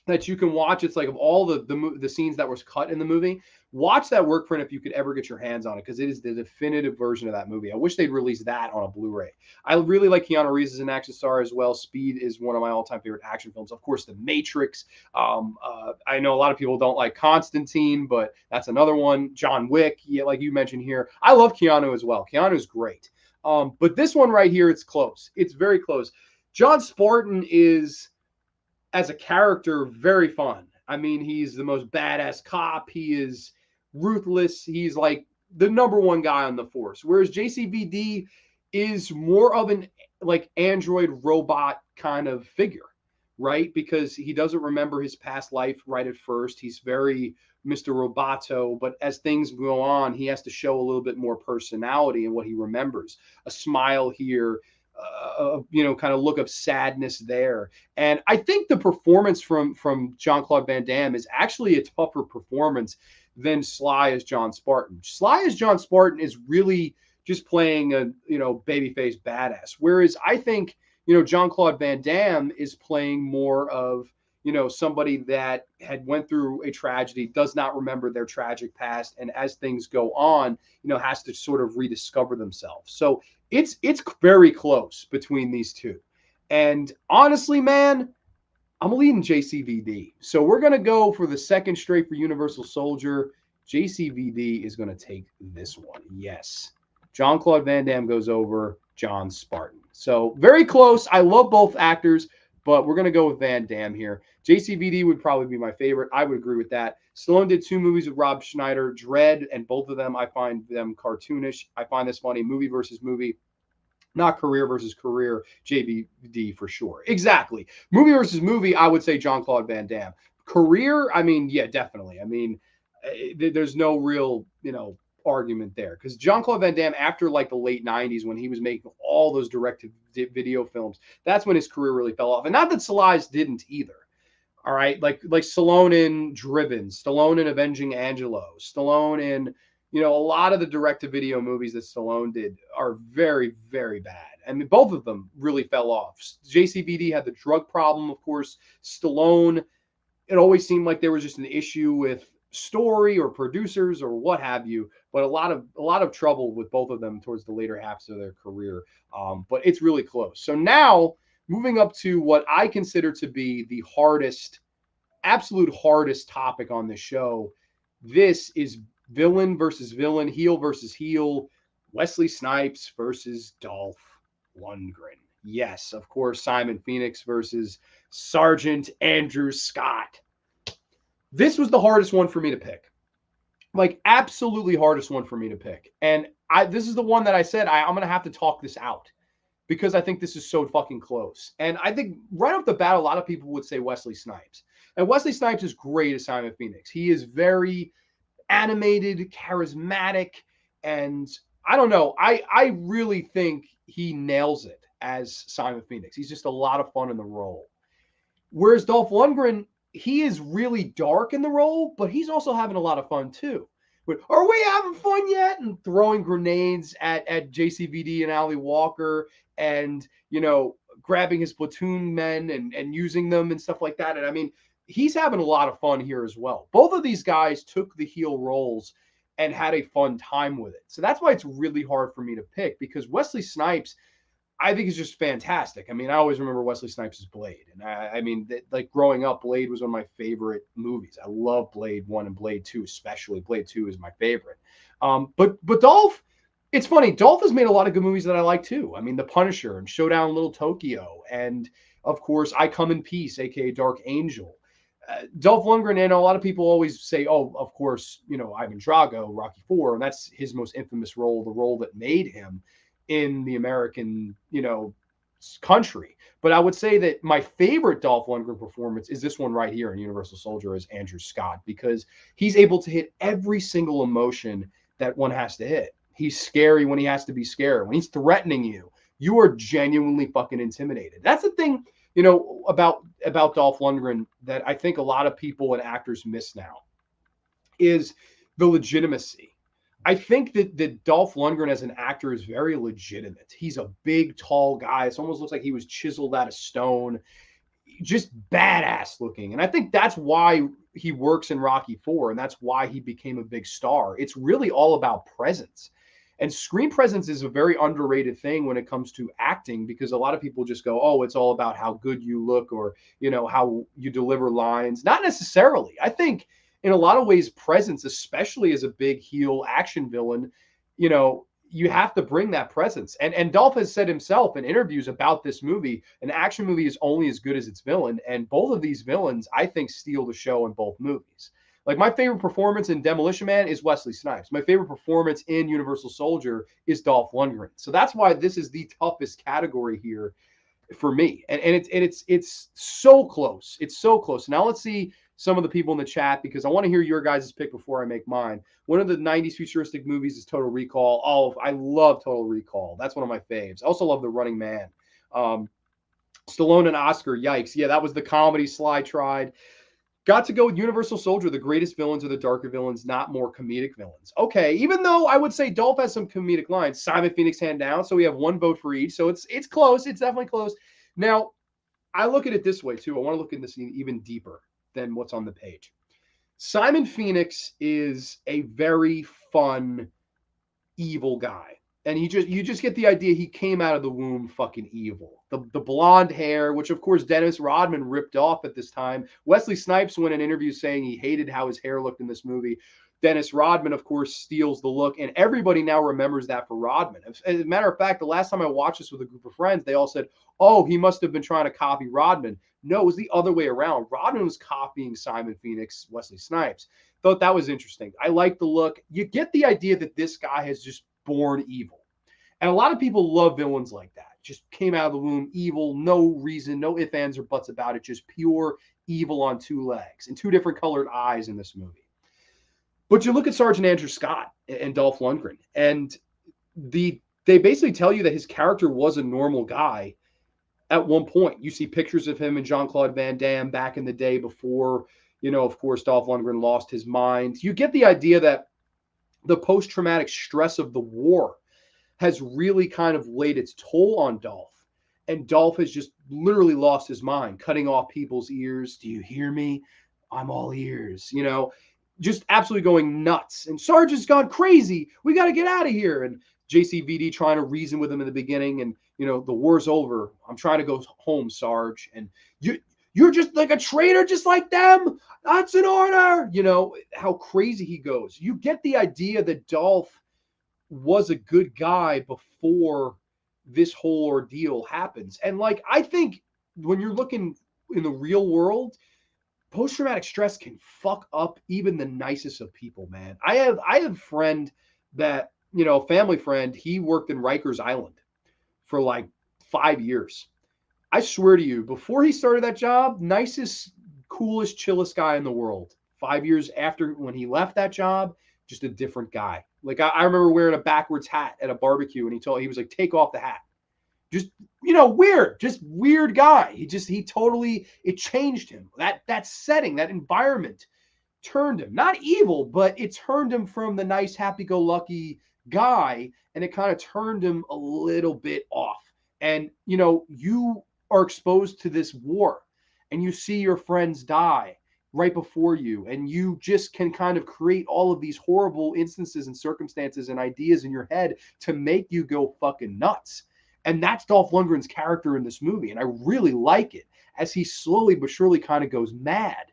that you can watch. It's like of all the scenes that was cut in the movie. Watch that work print if you could ever get your hands on it, because it is the definitive version of that movie. I wish they'd release that on a Blu-ray. I really like Keanu Reeves as an action star as well. Speed is one of my all-time favorite action films. Of course, The Matrix. I know a lot of people don't like Constantine, but that's another one. John Wick, yeah, like you mentioned here. I love Keanu as well. Keanu's great. But this one right here, it's close. It's very close. John Spartan is, as a character, very fun. I mean, he's the most badass cop. He is ruthless. He's like the number one guy on the force. Whereas JCVD is more of an like android robot kind of figure, right? Because he doesn't remember his past life right at first. He's very Mr. Roboto, but as things go on, he has to show a little bit more personality in what he remembers. A smile here, kind of look of sadness there. And I think the performance from Jean-Claude Van Damme is actually a tougher performance than Sly as John Spartan. Sly as John Spartan is really just playing a, babyface badass. Whereas I think, Jean-Claude Van Damme is playing more of, somebody that had went through a tragedy, does not remember their tragic past, and as things go on, has to sort of rediscover themselves. So it's very close between these two. And honestly, man, I'm leading JCVD. So we're going to go for the second straight for Universal Soldier. JCVD is going to take this one. Yes. Jean-Claude Van Damme goes over John Spartan. So very close. I love both actors, but we're going to go with Van Damme here. JCVD would probably be my favorite. I would agree with that. Stallone did 2 movies with Rob Schneider, Dread, and both of them, I find them cartoonish. I find this funny. Movie versus movie. Not career versus career, JVD for sure. Exactly. Movie versus movie, I would say Jean-Claude Van Damme. Career, I mean, yeah, definitely. I mean, there's no real, argument there. Because Jean-Claude Van Damme, after like the late 90s, when he was making all those direct-to-video films, that's when his career really fell off. And not that Salais didn't either. All right, like Stallone in Driven, Stallone in Avenging Angelo, Stallone in a lot of the direct-to-video movies that Stallone did are very, very bad. I mean, both of them really fell off. JCVD had the drug problem, of course. Stallone, it always seemed like there was just an issue with story or producers or what have you, but a lot of trouble with both of them towards the later halves of their career. But it's really close. So now, moving up to what I consider to be the absolute hardest topic on this show. This is villain versus villain, heel versus heel, Wesley Snipes versus Dolph Lundgren. Yes, of course, Simon Phoenix versus Sergeant Andrew Scott. This was the hardest one for me to pick. Like, absolutely hardest one for me to pick. And this is the one that I said I'm going to have to talk this out because I think this is so fucking close. And I think right off the bat, a lot of people would say Wesley Snipes. And Wesley Snipes is great as Simon Phoenix. He is very animated, charismatic, and I don't know. I really think he nails it as Simon Phoenix. He's just a lot of fun in the role. Whereas Dolph Lundgren, he is really dark in the role, but he's also having a lot of fun too. But are we having fun yet? And throwing grenades at JCVD and Ali Walker, and grabbing his platoon men and using them and stuff like that. And I mean, he's having a lot of fun here as well. Both of these guys took the heel roles and had a fun time with it. So that's why it's really hard for me to pick, because Wesley Snipes, I think, is just fantastic. I mean, I always remember Wesley Snipes' Blade. And I mean, like growing up, Blade was one of my favorite movies. I love Blade 1 and Blade 2, especially. Blade 2 is my favorite. But Dolph, it's funny. Dolph has made a lot of good movies that I like too. I mean, The Punisher and Showdown in Little Tokyo. And of course, I Come in Peace, aka Dark Angel. Dolph Lundgren, and a lot of people always say, oh, of course, Ivan Drago, Rocky IV, and that's his most infamous role, the role that made him in the American, country. But I would say that my favorite Dolph Lundgren performance is this one right here in Universal Soldier as Andrew Scott, because he's able to hit every single emotion that one has to hit. He's scary when he has to be scary. When he's threatening you, you are genuinely fucking intimidated. That's the thing, about Dolph Lundgren that I think a lot of people and actors miss now is the legitimacy. I think that Dolph Lundgren as an actor is very legitimate. He's a big, tall guy. It almost looks like he was chiseled out of stone, just badass looking. And I think that's why he works in Rocky IV, and that's why he became a big star. It's really all about presence. And screen presence is a very underrated thing when it comes to acting, because a lot of people just go, oh, it's all about how good you look or, how you deliver lines. Not necessarily. I think in a lot of ways, presence, especially as a big heel action villain, you have to bring that presence. And Dolph has said himself in interviews about this movie, an action movie is only as good as its villain. And both of these villains, I think, steal the show in both movies. Like, my favorite performance in Demolition Man is Wesley Snipes. My favorite performance in Universal Soldier is Dolph Lundgren. So that's why this is the toughest category here for me. And it's so close. It's so close. Now let's see some of the people in the chat, because I want to hear your guys' pick before I make mine. One of the 90s futuristic movies is Total Recall. Oh, I love Total Recall. That's one of my faves. I also love The Running Man. Stallone and Oscar, yikes. Yeah, that was the comedy Sly tried. Got to go with Universal Soldier. The greatest villains are the darker villains, not more comedic villains. Okay, even though I would say Dolph has some comedic lines. Simon Phoenix hand down, so we have one vote for each. So it's close. It's definitely close. Now, I look at it this way too. I want to look at this even deeper than what's on the page. Simon Phoenix is a very fun, evil guy. And you just get the idea he came out of the womb fucking evil. The blonde hair, which of course Dennis Rodman ripped off at this time. Wesley Snipes went in an interview saying he hated how his hair looked in this movie. Dennis Rodman, of course, steals the look, and everybody now remembers that for Rodman. As a matter of fact, the last time I watched this with a group of friends, they all said, "Oh, he must have been trying to copy Rodman." No, it was the other way around. Rodman was copying Simon Phoenix, Wesley Snipes. Thought that was interesting. I like the look. You get the idea that this guy has just born evil. And a lot of people love villains like that. Just came out of the womb evil, no reason, no ifs, ands, or buts about it. Just pure evil on two legs and two different colored eyes in this movie. But you look at Sergeant Andrew Scott and Dolph Lundgren, and they basically tell you that his character was a normal guy at one point. You see pictures of him and Jean-Claude Van Damme back in the day before, of course, Dolph Lundgren lost his mind. You get the idea that the post-traumatic stress of the war has really kind of laid its toll on Dolph. And Dolph has just literally lost his mind, cutting off people's ears. Do you hear me? I'm all ears, just absolutely going nuts. And Sarge gone crazy. We got to get out of here. And JCVD trying to reason with him in the beginning. And, the war's over. I'm trying to go home, Sarge. And you're just like a traitor, just like them. That's an order. How crazy he goes. You get the idea that Dolph was a good guy before this whole ordeal happens. And I think when you're looking in the real world, post-traumatic stress can fuck up even the nicest of people, man. I have a friend that, family friend, he worked in Rikers Island for 5 years. I swear to you, before he started that job, nicest, coolest, chillest guy in the world. 5 years after when he left that job, just a different guy. I remember wearing a backwards hat at a barbecue, and he was like, "Take off the hat." Just, weird, just weird guy. It changed him. That setting, that environment turned him, not evil, but it turned him from the nice, happy-go-lucky guy, and it kind of turned him a little bit off. And, you are exposed to this war, and you see your friends die right before you, and you just can kind of create all of these horrible instances and circumstances and ideas in your head to make you go fucking nuts. And that's Dolph Lundgren's character in this movie, and I really like it as he slowly but surely kind of goes mad.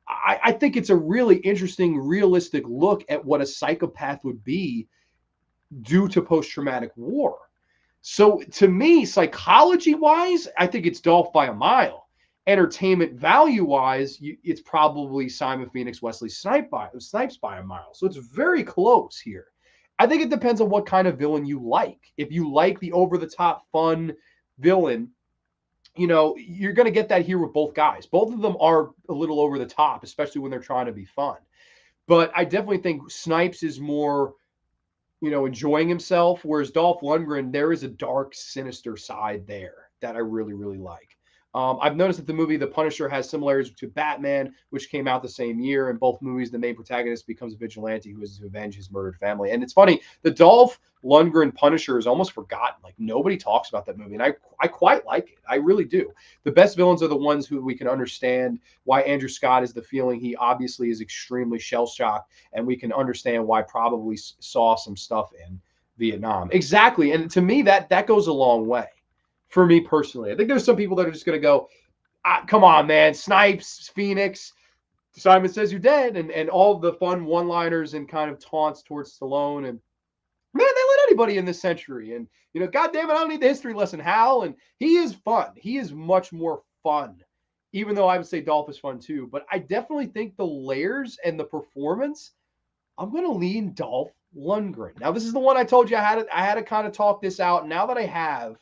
I think it's a really interesting, realistic look at what a psychopath would be due to post-traumatic war. So to me, psychology-wise, I think it's Dolph by a mile. Entertainment value-wise, it's probably Simon Phoenix, Wesley Snipes by a mile. So it's very close here. I think it depends on what kind of villain you like. If you like the over-the-top fun villain, you're going to get that here with both guys. Both of them are a little over the top, especially when they're trying to be fun. But I definitely think Snipes is more, enjoying himself, whereas Dolph Lundgren, there is a dark, sinister side there that I really, really like. I've noticed that the movie The Punisher has similarities to Batman, which came out the same year. In both movies, the main protagonist becomes a vigilante who is to avenge his murdered family. And it's funny, the Dolph Lundgren Punisher is almost forgotten. Nobody talks about that movie, and I quite like it. I really do. The best villains are the ones who we can understand why Andrew Scott is the feeling. He obviously is extremely shell-shocked, and we can understand why probably saw some stuff in Vietnam. Exactly, and to me, that goes a long way. For me personally, I think there's some people that are just going to go, come on, man, Snipes, Phoenix, Simon Says You're Dead, and all the fun one-liners and kind of taunts towards Stallone. And, man, they let anybody in this century. And, God damn it, I don't need the history lesson, Hal. And he is fun. He is much more fun, even though I would say Dolph is fun too. But I definitely think the layers and the performance, I'm going to lean Dolph Lundgren. Now, this is the one I told you I had to kind of talk this out. Now that I have,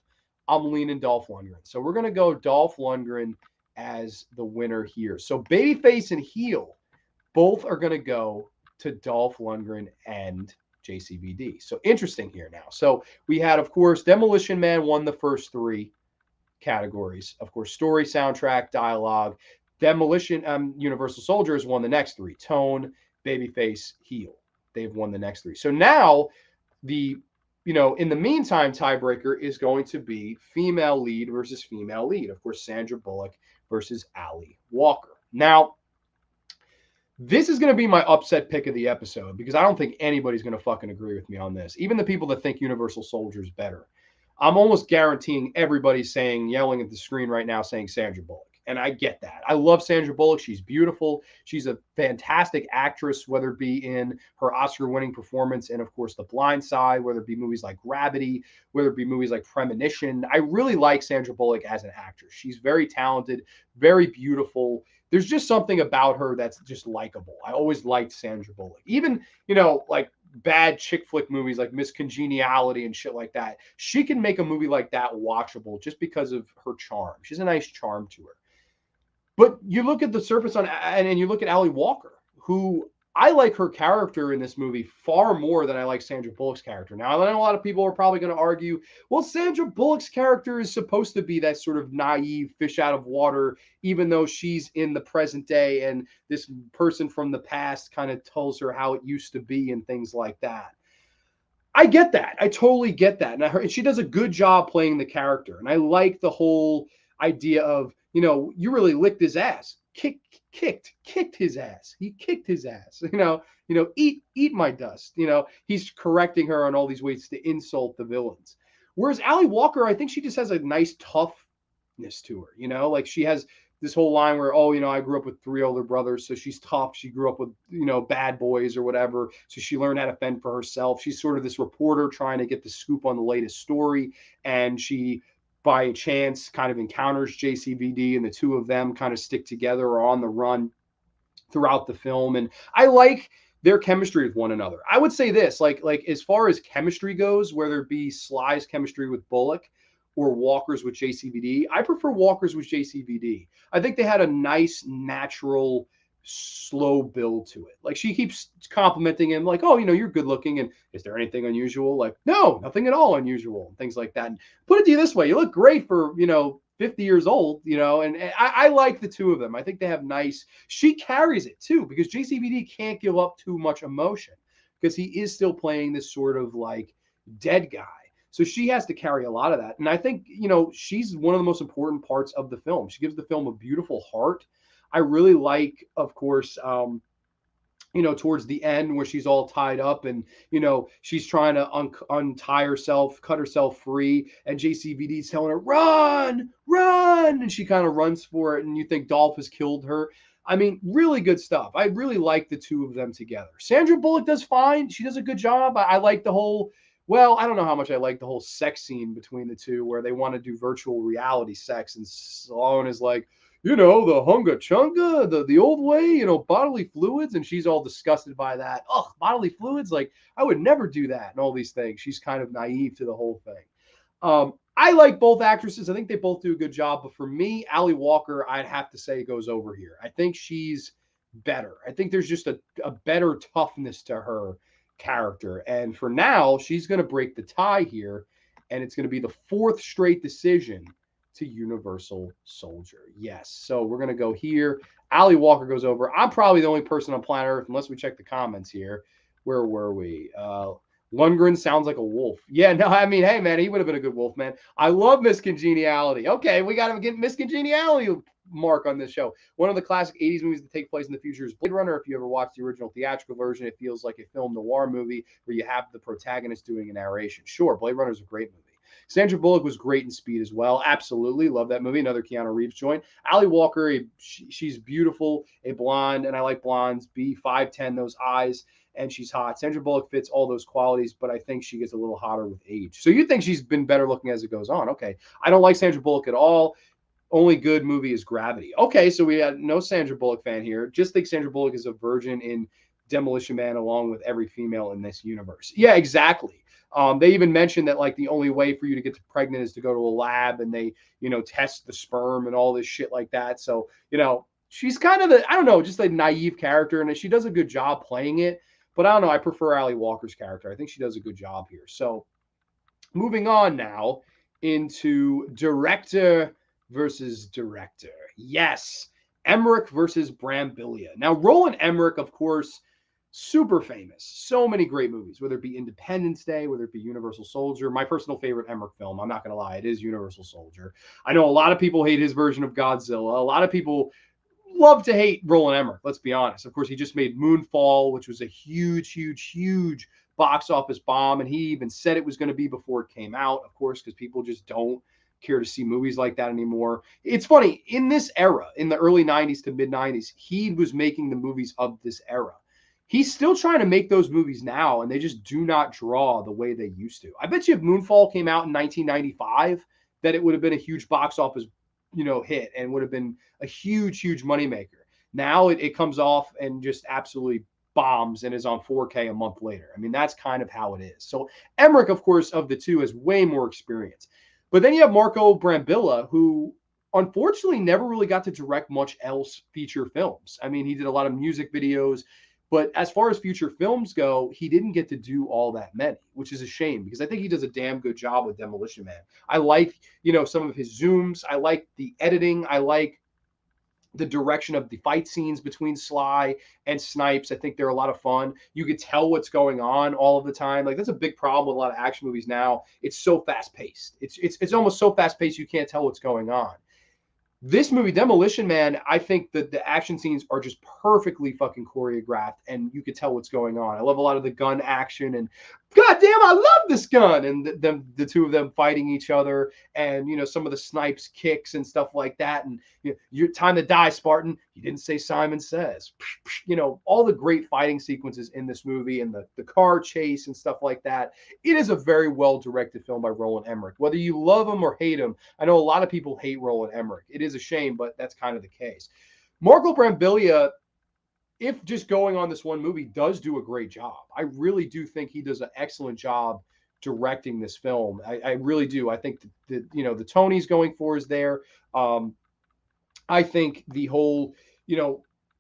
I'm leaning Dolph Lundgren. So we're going to go Dolph Lundgren as the winner here. So Babyface and heel both are going to go to Dolph Lundgren and JCVD. So interesting here now. So we had, of course, Demolition Man won the first three categories. Of course, story, soundtrack, dialogue. Demolition, Universal Soldiers won the next three. Tone, Babyface, heel. They've won the next three. So now the in the meantime, tiebreaker is going to be female lead versus female lead. Of course, Sandra Bullock versus Ali Walker. Now, this is going to be my upset pick of the episode because I don't think anybody's going to fucking agree with me on this. Even the people that think Universal Soldier is better. I'm almost guaranteeing everybody's yelling at the screen right now saying Sandra Bullock. And I get that. I love Sandra Bullock. She's beautiful. She's a fantastic actress, whether it be in her Oscar-winning performance and, of course, The Blind Side, whether it be movies like Gravity, whether it be movies like Premonition. I really like Sandra Bullock as an actress. She's very talented, very beautiful. There's just something about her that's just likable. I always liked Sandra Bullock. Even, like bad chick flick movies like Miss Congeniality and shit like that. She can make a movie like that watchable just because of her charm. She's a nice charm to her. But you look at the surface and you look at Ali Walker, who I like her character in this movie far more than I like Sandra Bullock's character. Now, I know a lot of people are probably going to argue, well, Sandra Bullock's character is supposed to be that sort of naive fish out of water, even though she's in the present day and this person from the past kind of tells her how it used to be and things like that. I get that. I totally get that. And she does a good job playing the character. And I like the whole idea of, you really licked his ass, kicked his ass. He kicked his ass, eat my dust. He's correcting her on all these ways to insult the villains. Whereas Ali Walker, I think she just has a nice toughness to her, like she has this whole line where, I grew up with 3 older brothers, so she's tough. She grew up with, bad boys or whatever. So she learned how to fend for herself. She's sort of this reporter trying to get the scoop on the latest story. And she, by chance, kind of encounters JCVD, and the two of them kind of stick together or on the run throughout the film. And I like their chemistry with one another. I would say this, like as far as chemistry goes, whether it be Sly's chemistry with Bullock or Walker's with JCVD, I prefer Walker's with JCVD. I think they had a nice, natural, slow build to it. Like, she keeps complimenting him, like, you're good looking, and is there anything unusual? Like, no, nothing at all unusual, and things like that. And put it to you this way, you look great for 50 years old, and I like the two of them. I think they have she carries it too, because JCVD can't give up too much emotion because he is still playing this sort of like dead guy. So she has to carry a lot of that. And I think, she's one of the most important parts of the film. She gives the film a beautiful heart. I really like, of course, towards the end where she's all tied up and, she's trying to untie herself, cut herself free. And JCVD's telling her, run. And she kind of runs for it. And you think Dolph has killed her. I mean, really good stuff. I really like the two of them together. Sandra Bullock does fine. She does a good job. I like the whole... Well, I don't know how much I like the whole sex scene between the two where they want to do virtual reality sex. And Stallone is like, the hunga chunga, the old way, bodily fluids. And she's all disgusted by that. Oh, bodily fluids? Like, I would never do that and all these things. She's kind of naive to the whole thing. I like both actresses. I think they both do a good job. But for me, Ali Walker, I'd have to say goes over here. I think she's better. I think there's just a better toughness to her character. And for now, she's going to break the tie here. And it's going to be the 4th straight decision to Universal Soldier. Yes. So we're going to go here. Ali Walker goes over. I'm probably the only person on planet Earth, unless we check the comments here. Where were we? Lundgren sounds like a wolf. Yeah, no, I mean, hey, man, he would have been a good wolf, man. I love Miss Congeniality. Okay, we got to get Miss Congeniality mark on this show. One of the classic 80s movies that take place in the future is Blade Runner. If you ever watched the original theatrical version, it feels like a film noir movie where you have the protagonist doing a narration. Sure, Blade Runner is a great movie. Sandra Bullock was great in Speed as well. Absolutely. Love that movie. Another Keanu Reeves joint. Ali Walker, she's beautiful, a blonde, and I like blondes. 5'10", those eyes, and she's hot. Sandra Bullock fits all those qualities, but I think she gets a little hotter with age. So you think she's been better looking as it goes on. Okay. I don't like Sandra Bullock at all. Only good movie is Gravity. Okay, so we had no Sandra Bullock fan here. Just think Sandra Bullock is a virgin in Demolition Man along with every female in this universe. Yeah, exactly. They even mentioned that like the only way for you to get pregnant is to go to a lab and they, test the sperm and all this shit like that. So, she's kind of I don't know, just a naive character, and she does a good job playing it. But I don't know, I prefer Ali Walker's character. I think she does a good job here. So moving on now into director versus director. Yes, Emmerich versus Brambillia. Now, Roland Emmerich, of course, super famous. So many great movies, whether it be Independence Day, whether it be Universal Soldier. My personal favorite Emmerich film, I'm not going to lie, it is Universal Soldier. I know a lot of people hate his version of Godzilla. A lot of people love to hate Roland Emmerich, let's be honest. Of course, he just made Moonfall, which was a huge, huge, huge box office bomb. And he even said it was going to be before it came out, of course, because people just don't care to see movies like that anymore. It's funny, in this era, in the early 90s to mid 90s, he was making the movies of this era. He's still trying to make those movies now, and they just do not draw the way they used to. I bet you if Moonfall came out in 1995, that it would have been a huge box office, hit, and would have been a huge, huge moneymaker. Now it comes off and just absolutely bombs and is on 4K a month later. I mean, that's kind of how it is. So Emmerich, of course, of the two, has way more experience. But then you have Marco Brambillia, who unfortunately never really got to direct much else feature films. I mean, he did a lot of music videos, but as far as feature films go, he didn't get to do all that many, which is a shame because I think he does a damn good job with Demolition Man. I like, some of his zooms. I like the editing. I like the direction of the fight scenes between Sly and Snipes. I think they're a lot of fun. You could tell what's going on all of the time. Like, that's a big problem with a lot of action movies now. It's so fast paced. It's almost so fast paced you can't tell what's going on. This movie, Demolition Man, I think that the action scenes are just perfectly fucking choreographed, and you could tell what's going on. I love a lot of the gun action, and goddamn, I love this gun, and the two of them fighting each other, and some of the Snipes kicks and stuff like that, and your time to die, Spartan. You didn't say Simon Says. All the great fighting sequences in this movie, and the car chase and stuff like that. It is a very well directed film by Roland Emmerich. Whether you love him or hate him, I know a lot of people hate Roland Emmerich. It is a shame, but that's kind of the case. Marco Brambillia, if just going on this one movie, does do a great job. I really do think he does an excellent job directing this film. I really do. I think the tone he's going for is there. I think the whole,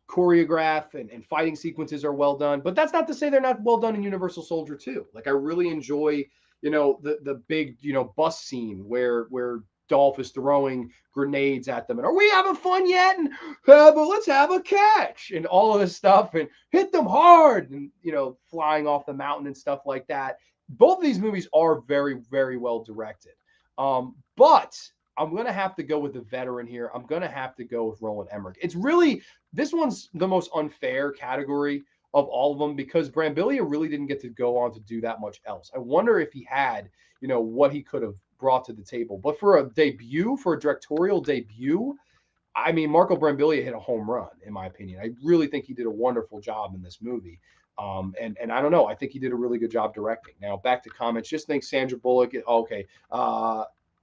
choreograph and fighting sequences are well done, but that's not to say they're not well done in Universal Soldier 2. Like, I really enjoy, the big, bus scene where Dolph is throwing grenades at them, and are we having fun yet? And but let's have a catch, and all of this stuff, and hit them hard, and flying off the mountain and stuff like that. Both of these movies are very, very well directed. But I'm gonna have to go with the veteran here. I'm gonna have to go with Roland Emmerich. It's really, this one's the most unfair category of all of them because Brambillia really didn't get to go on to do that much else. I wonder if he had, what he could have brought to the table. But for a directorial debut, I mean, Marco Brambillia hit a home run, in my opinion. I really think he did a wonderful job in this movie. And I don't know. I think he did a really good job directing. Now, back to comments. Just think Sandra Bullock. Okay.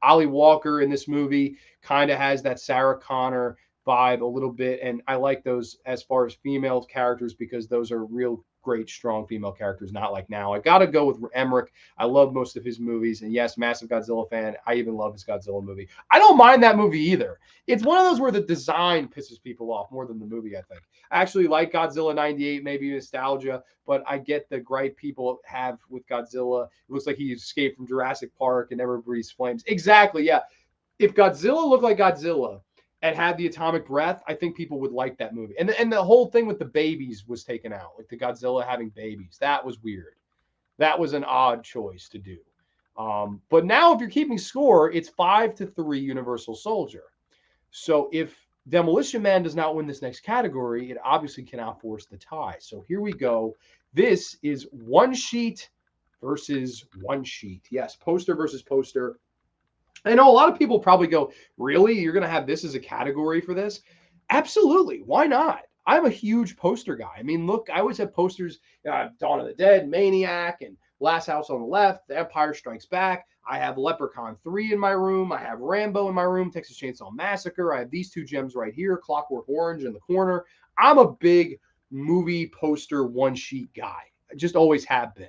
Ollie Walker in this movie kind of has that Sarah Connor vibe a little bit. And I like those as far as female characters because those are real great, strong female characters, not like now. I got to go with Emmerich. I love most of his movies. And yes, massive Godzilla fan. I even love his Godzilla movie. I don't mind that movie either. It's one of those where the design pisses people off more than the movie, I think. I actually like Godzilla 98, maybe nostalgia, but I get the gripe people have with Godzilla. It looks like he escaped from Jurassic Park and never breathes flames. Exactly, yeah. If Godzilla looked like Godzilla and had the atomic breath, I think people would like that movie. And the whole thing with the babies was taken out, like the Godzilla having babies. That was weird. That was an odd choice to do. But now if you're keeping score, it's 5-3 Universal Soldier. So if Demolition Man does not win this next category, it obviously cannot force the tie. So here we go. This is one sheet versus one sheet. Yes, poster versus poster. I know a lot of people probably go, really? You're going to have this as a category for this? Absolutely. Why not? I'm a huge poster guy. I mean, look, I always have posters, Dawn of the Dead, Maniac, and Last House on the Left, The Empire Strikes Back. I have Leprechaun 3 in my room. I have Rambo in my room, Texas Chainsaw Massacre. I have these two gems right here, Clockwork Orange in the corner. I'm a big movie poster one-sheet guy. I just always have been.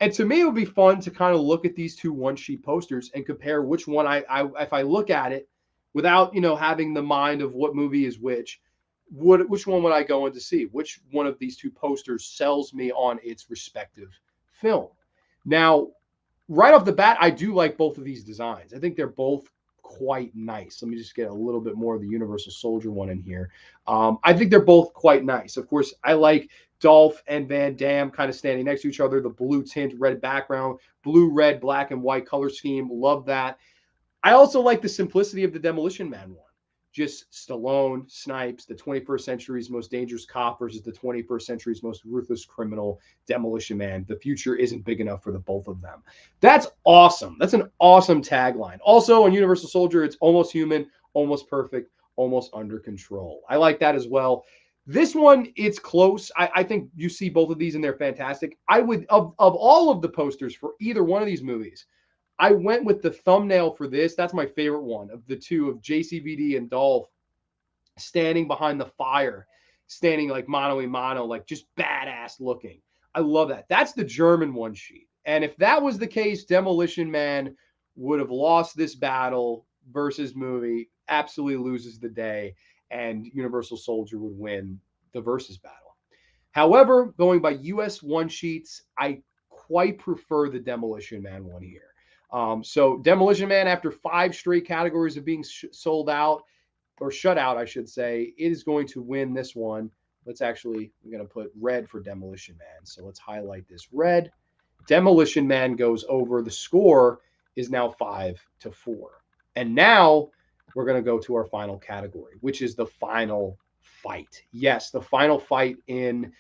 And to me, it would be fun to kind of look at these two one-sheet posters and compare which one if I look at it without, having the mind of what movie is which one would I go in to see? Which one of these two posters sells me on its respective film? Now, right off the bat, I do like both of these designs. I think they're both quite nice. Let me just get a little bit more of the Universal Soldier one in here. I think they're both quite nice. Of course, I like Dolph and Van Damme kind of standing next to each other, the blue tint, red background, blue, red, black, and white color scheme. Love that. I also like the simplicity of the Demolition Man one. Just Stallone, Snipes, the 21st century's most dangerous cop versus the 21st century's most ruthless criminal, Demolition Man. The future isn't big enough for the both of them. That's awesome. That's an awesome tagline. Also on Universal Soldier, it's almost human, almost perfect, almost under control. I like that as well. This one, it's close. I think you see both of these and they're fantastic. I would, of all of the posters for either one of these movies, I went with the thumbnail for this. That's my favorite one of the two, of JCVD and Dolph standing behind the fire, standing like mano a mano, like just badass looking. I love that. That's the German one sheet. And if that was the case, Demolition Man would have lost this battle versus movie, absolutely loses the day, and Universal Soldier would win the versus battle. However, going by US one sheets, I quite prefer the Demolition Man one here. So Demolition Man, after 5 straight categories of being sold out, or shut out, I should say, it is going to win this one. We're going to put red for Demolition Man. So let's highlight this red. Demolition Man goes over. The score is now 5-4. And now we're going to go to our final category, which is the final fight. Yes, the final fight in,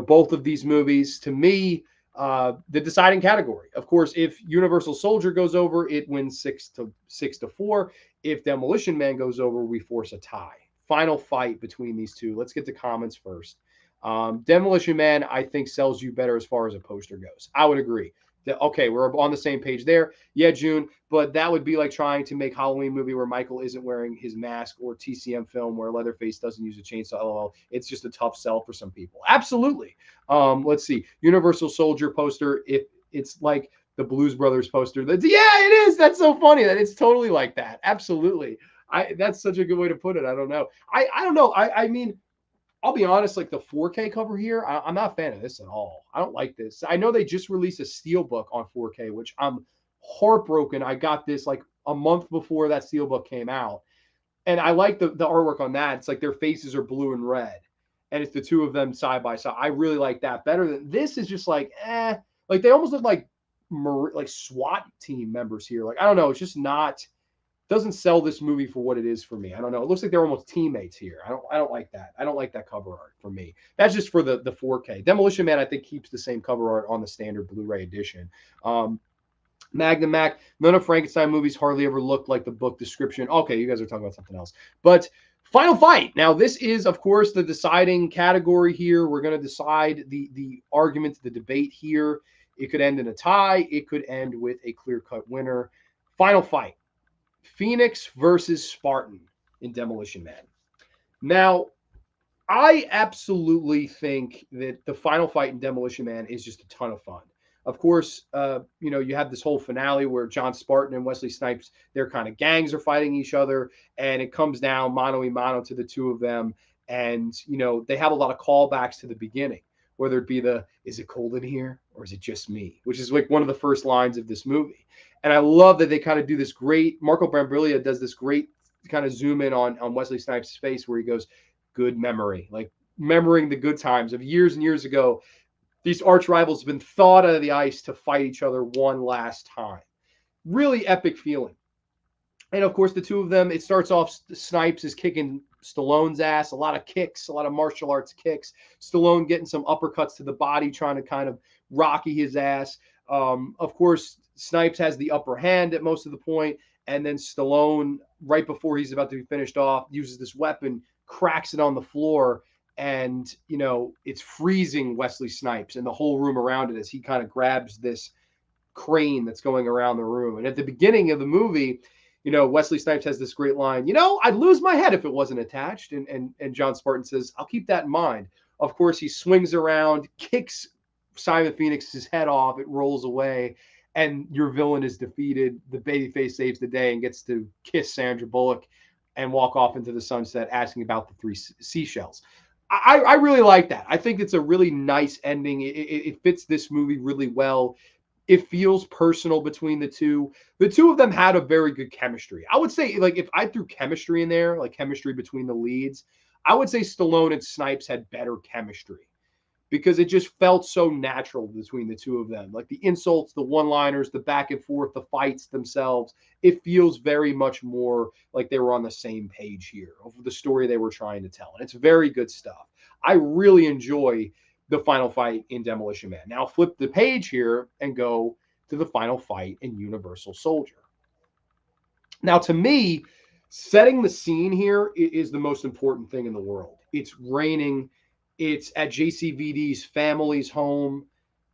both of these movies. To me, the deciding category. Of course, if Universal Soldier goes over, it wins 6-4. If Demolition Man goes over, we force a tie. Final fight between these two. Let's get to comments first. Demolition Man, I think, sells you better as far as a poster goes. I would agree. Okay, we're on the same page there. Yeah, June, but that would be like trying to make Halloween movie where Michael isn't wearing his mask, or TCM film where Leatherface doesn't use a chainsaw. LOL. It's just a tough sell for some people. Absolutely. Let's see. Universal Soldier poster, if it's like the Blues Brothers poster. Yeah, it is. That's so funny that it's totally like that. Absolutely. That's such a good way to put it. I don't know. I don't know. I mean, I'll be honest, like the 4K cover here, I'm not a fan of this at all. I don't like this. I know they just released a Steelbook on 4K, which I'm heartbroken. I got this like a month before that Steelbook came out. And I like the artwork on that. It's like their faces are blue and red. And it's the two of them side by side. I really like that better than this. Is just like, like they almost look like SWAT team members here. Like, I don't know. It's just not, doesn't sell this movie for what it is for me. I don't know. It looks like they're almost teammates here. I don't like that. I don't like that cover art for me. That's just for the 4K. Demolition Man, I think, keeps the same cover art on the standard Blu-ray edition. Magnum Mac, none of Frankenstein movies hardly ever looked like the book description. Okay, you guys are talking about something else. But final fight. Now, this is, of course, the deciding category here. We're going to decide the argument, the debate here. It could end in a tie. It could end with a clear-cut winner. Final fight. Phoenix versus Spartan in Demolition Man. Now, I absolutely think that the final fight in Demolition Man is just a ton of fun. Of course, you have this whole finale where John Spartan and Wesley Snipes, their kind of gangs are fighting each other, and it comes down mano a mano to the two of them. And, they have a lot of callbacks to the beginning, whether it be is it cold in here or is it just me? Which is like one of the first lines of this movie. And I love that they kind of do this great, Marco Brambillia does this great kind of zoom in on Wesley Snipes' face where he goes, good memory, like remembering the good times of years and years ago. These arch rivals have been thawed out of the ice to fight each other one last time. Really epic feeling. And of course, the two of them, it starts off, Snipes is kicking Stallone's ass, a lot of kicks, a lot of martial arts kicks. Stallone getting some uppercuts to the body, trying to kind of rocky his ass. Of course, Snipes has the upper hand at most of the point, and then Stallone, right before he's about to be finished off, uses this weapon, cracks it on the floor, and, it's freezing Wesley Snipes and the whole room around it as he kind of grabs this crane that's going around the room. And at the beginning of the movie, Wesley Snipes has this great line, I'd lose my head if it wasn't attached. And John Spartan says, I'll keep that in mind. Of course, he swings around, kicks Simon Phoenix's head off. It rolls away, and your villain is defeated. The babyface saves the day and gets to kiss Sandra Bullock and walk off into the sunset, asking about the 3 seashells. I really like that. I think it's a really nice ending. It fits this movie really well. It feels personal between the two. The two of them had a very good chemistry. I would say, like, if I threw chemistry in there, like chemistry between the leads, I would say Stallone and Snipes had better chemistry because it just felt so natural between the two of them. Like the insults, the one-liners, the back and forth, the fights themselves. It feels very much more like they were on the same page here of the story they were trying to tell. And it's very good stuff. I really enjoy the final fight in Demolition Man. Now flip the page here and go to the final fight in Universal Soldier. Now, to me, setting the scene here is the most important thing in the world. It's raining. It's at JCVD's family's home.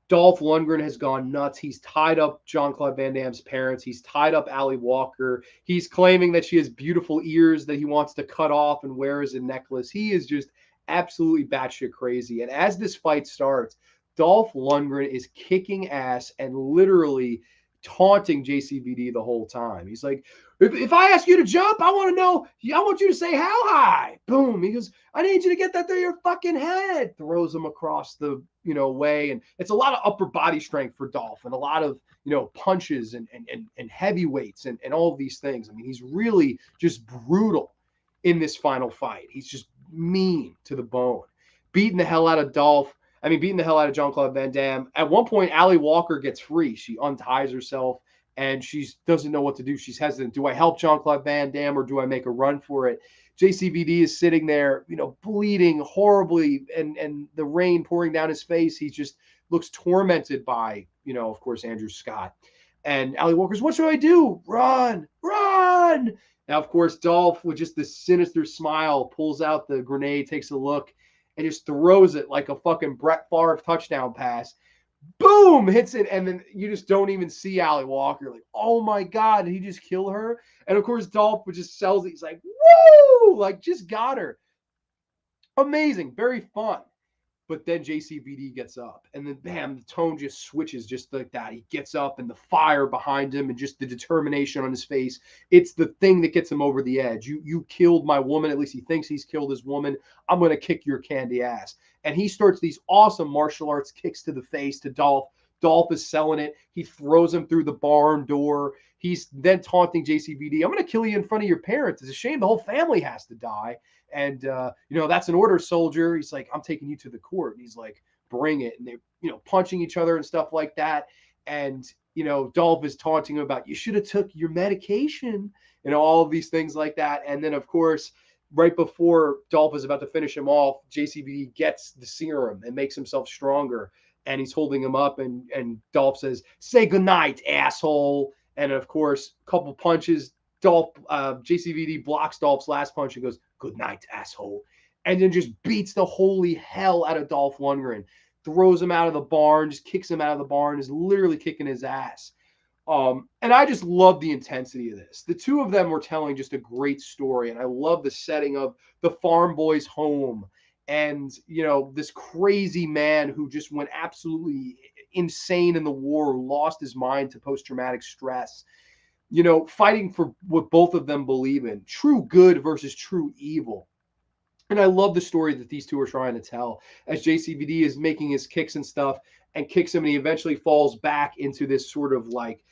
Dolph Lundgren has gone nuts. He's tied up Jean-Claude Van Damme's parents. He's tied up Ali Walker. He's claiming that she has beautiful ears that he wants to cut off and wear as a necklace. He is just absolutely batshit crazy. And as this fight starts, Dolph Lundgren is kicking ass and literally taunting JCVD the whole time. He's like, if I ask you to jump, I want to know, I want you to say how high. Boom. He goes, I need you to get that through your fucking head. Throws him across the, way. And it's a lot of upper body strength for Dolph and a lot of, punches and heavyweights and all of these things. I mean, he's really just brutal in this final fight. He's just mean to the bone. Beating the hell out of Jean-Claude Van Damme. At one point, Ali Walker gets free. She unties herself and she doesn't know what to do. She's hesitant. Do I help Jean-Claude Van Damme or do I make a run for it? JCVD is sitting there, bleeding horribly and the rain pouring down his face. He just looks tormented by, of course, Andrew Scott. And Ali Walker's, what should I do? Run, run. Now, of course, Dolph, with just this sinister smile, pulls out the grenade, takes a look, and just throws it like a fucking Brett Favre touchdown pass. Boom! Hits it, and then you just don't even see Ali Walker. Like, oh my God, did he just kill her? And of course, Dolph just sells it. He's like, woo! Like, just got her. Amazing. Very fun. But then JCVD gets up, and then bam, the tone just switches just like that. He gets up, and the fire behind him, and just the determination on his face. It's the thing that gets him over the edge. You killed my woman. At least he thinks he's killed his woman. I'm gonna kick your candy ass. And he starts these awesome martial arts kicks to the face to Dolph. Dolph is selling it. He throws him through the barn door. He's then taunting JCVD. I'm going to kill you in front of your parents. It's a shame the whole family has to die. And, that's an order, soldier. He's like, I'm taking you to the court. And he's like, bring it. And they're, punching each other and stuff like that. And, Dolph is taunting him about, you should have took your medication, all of these things like that. And then, of course, right before Dolph is about to finish him off, JCVD gets the serum and makes himself stronger. And he's holding him up, and Dolph says, say goodnight, asshole. And, of course, a couple punches. JCVD blocks Dolph's last punch and goes, good night, asshole. And then just beats the holy hell out of Dolph Lundgren. Throws him out of the barn, just kicks him out of the barn, is literally kicking his ass. And I just love the intensity of this. The two of them were telling just a great story, and I love the setting of the farm boy's home and, this crazy man who just went absolutely insane in the war, lost his mind to post-traumatic stress, fighting for what both of them believe in, true good versus true evil. And I love the story that these two are trying to tell as JCVD is making his kicks and stuff and kicks him, and he eventually falls back into this sort of like,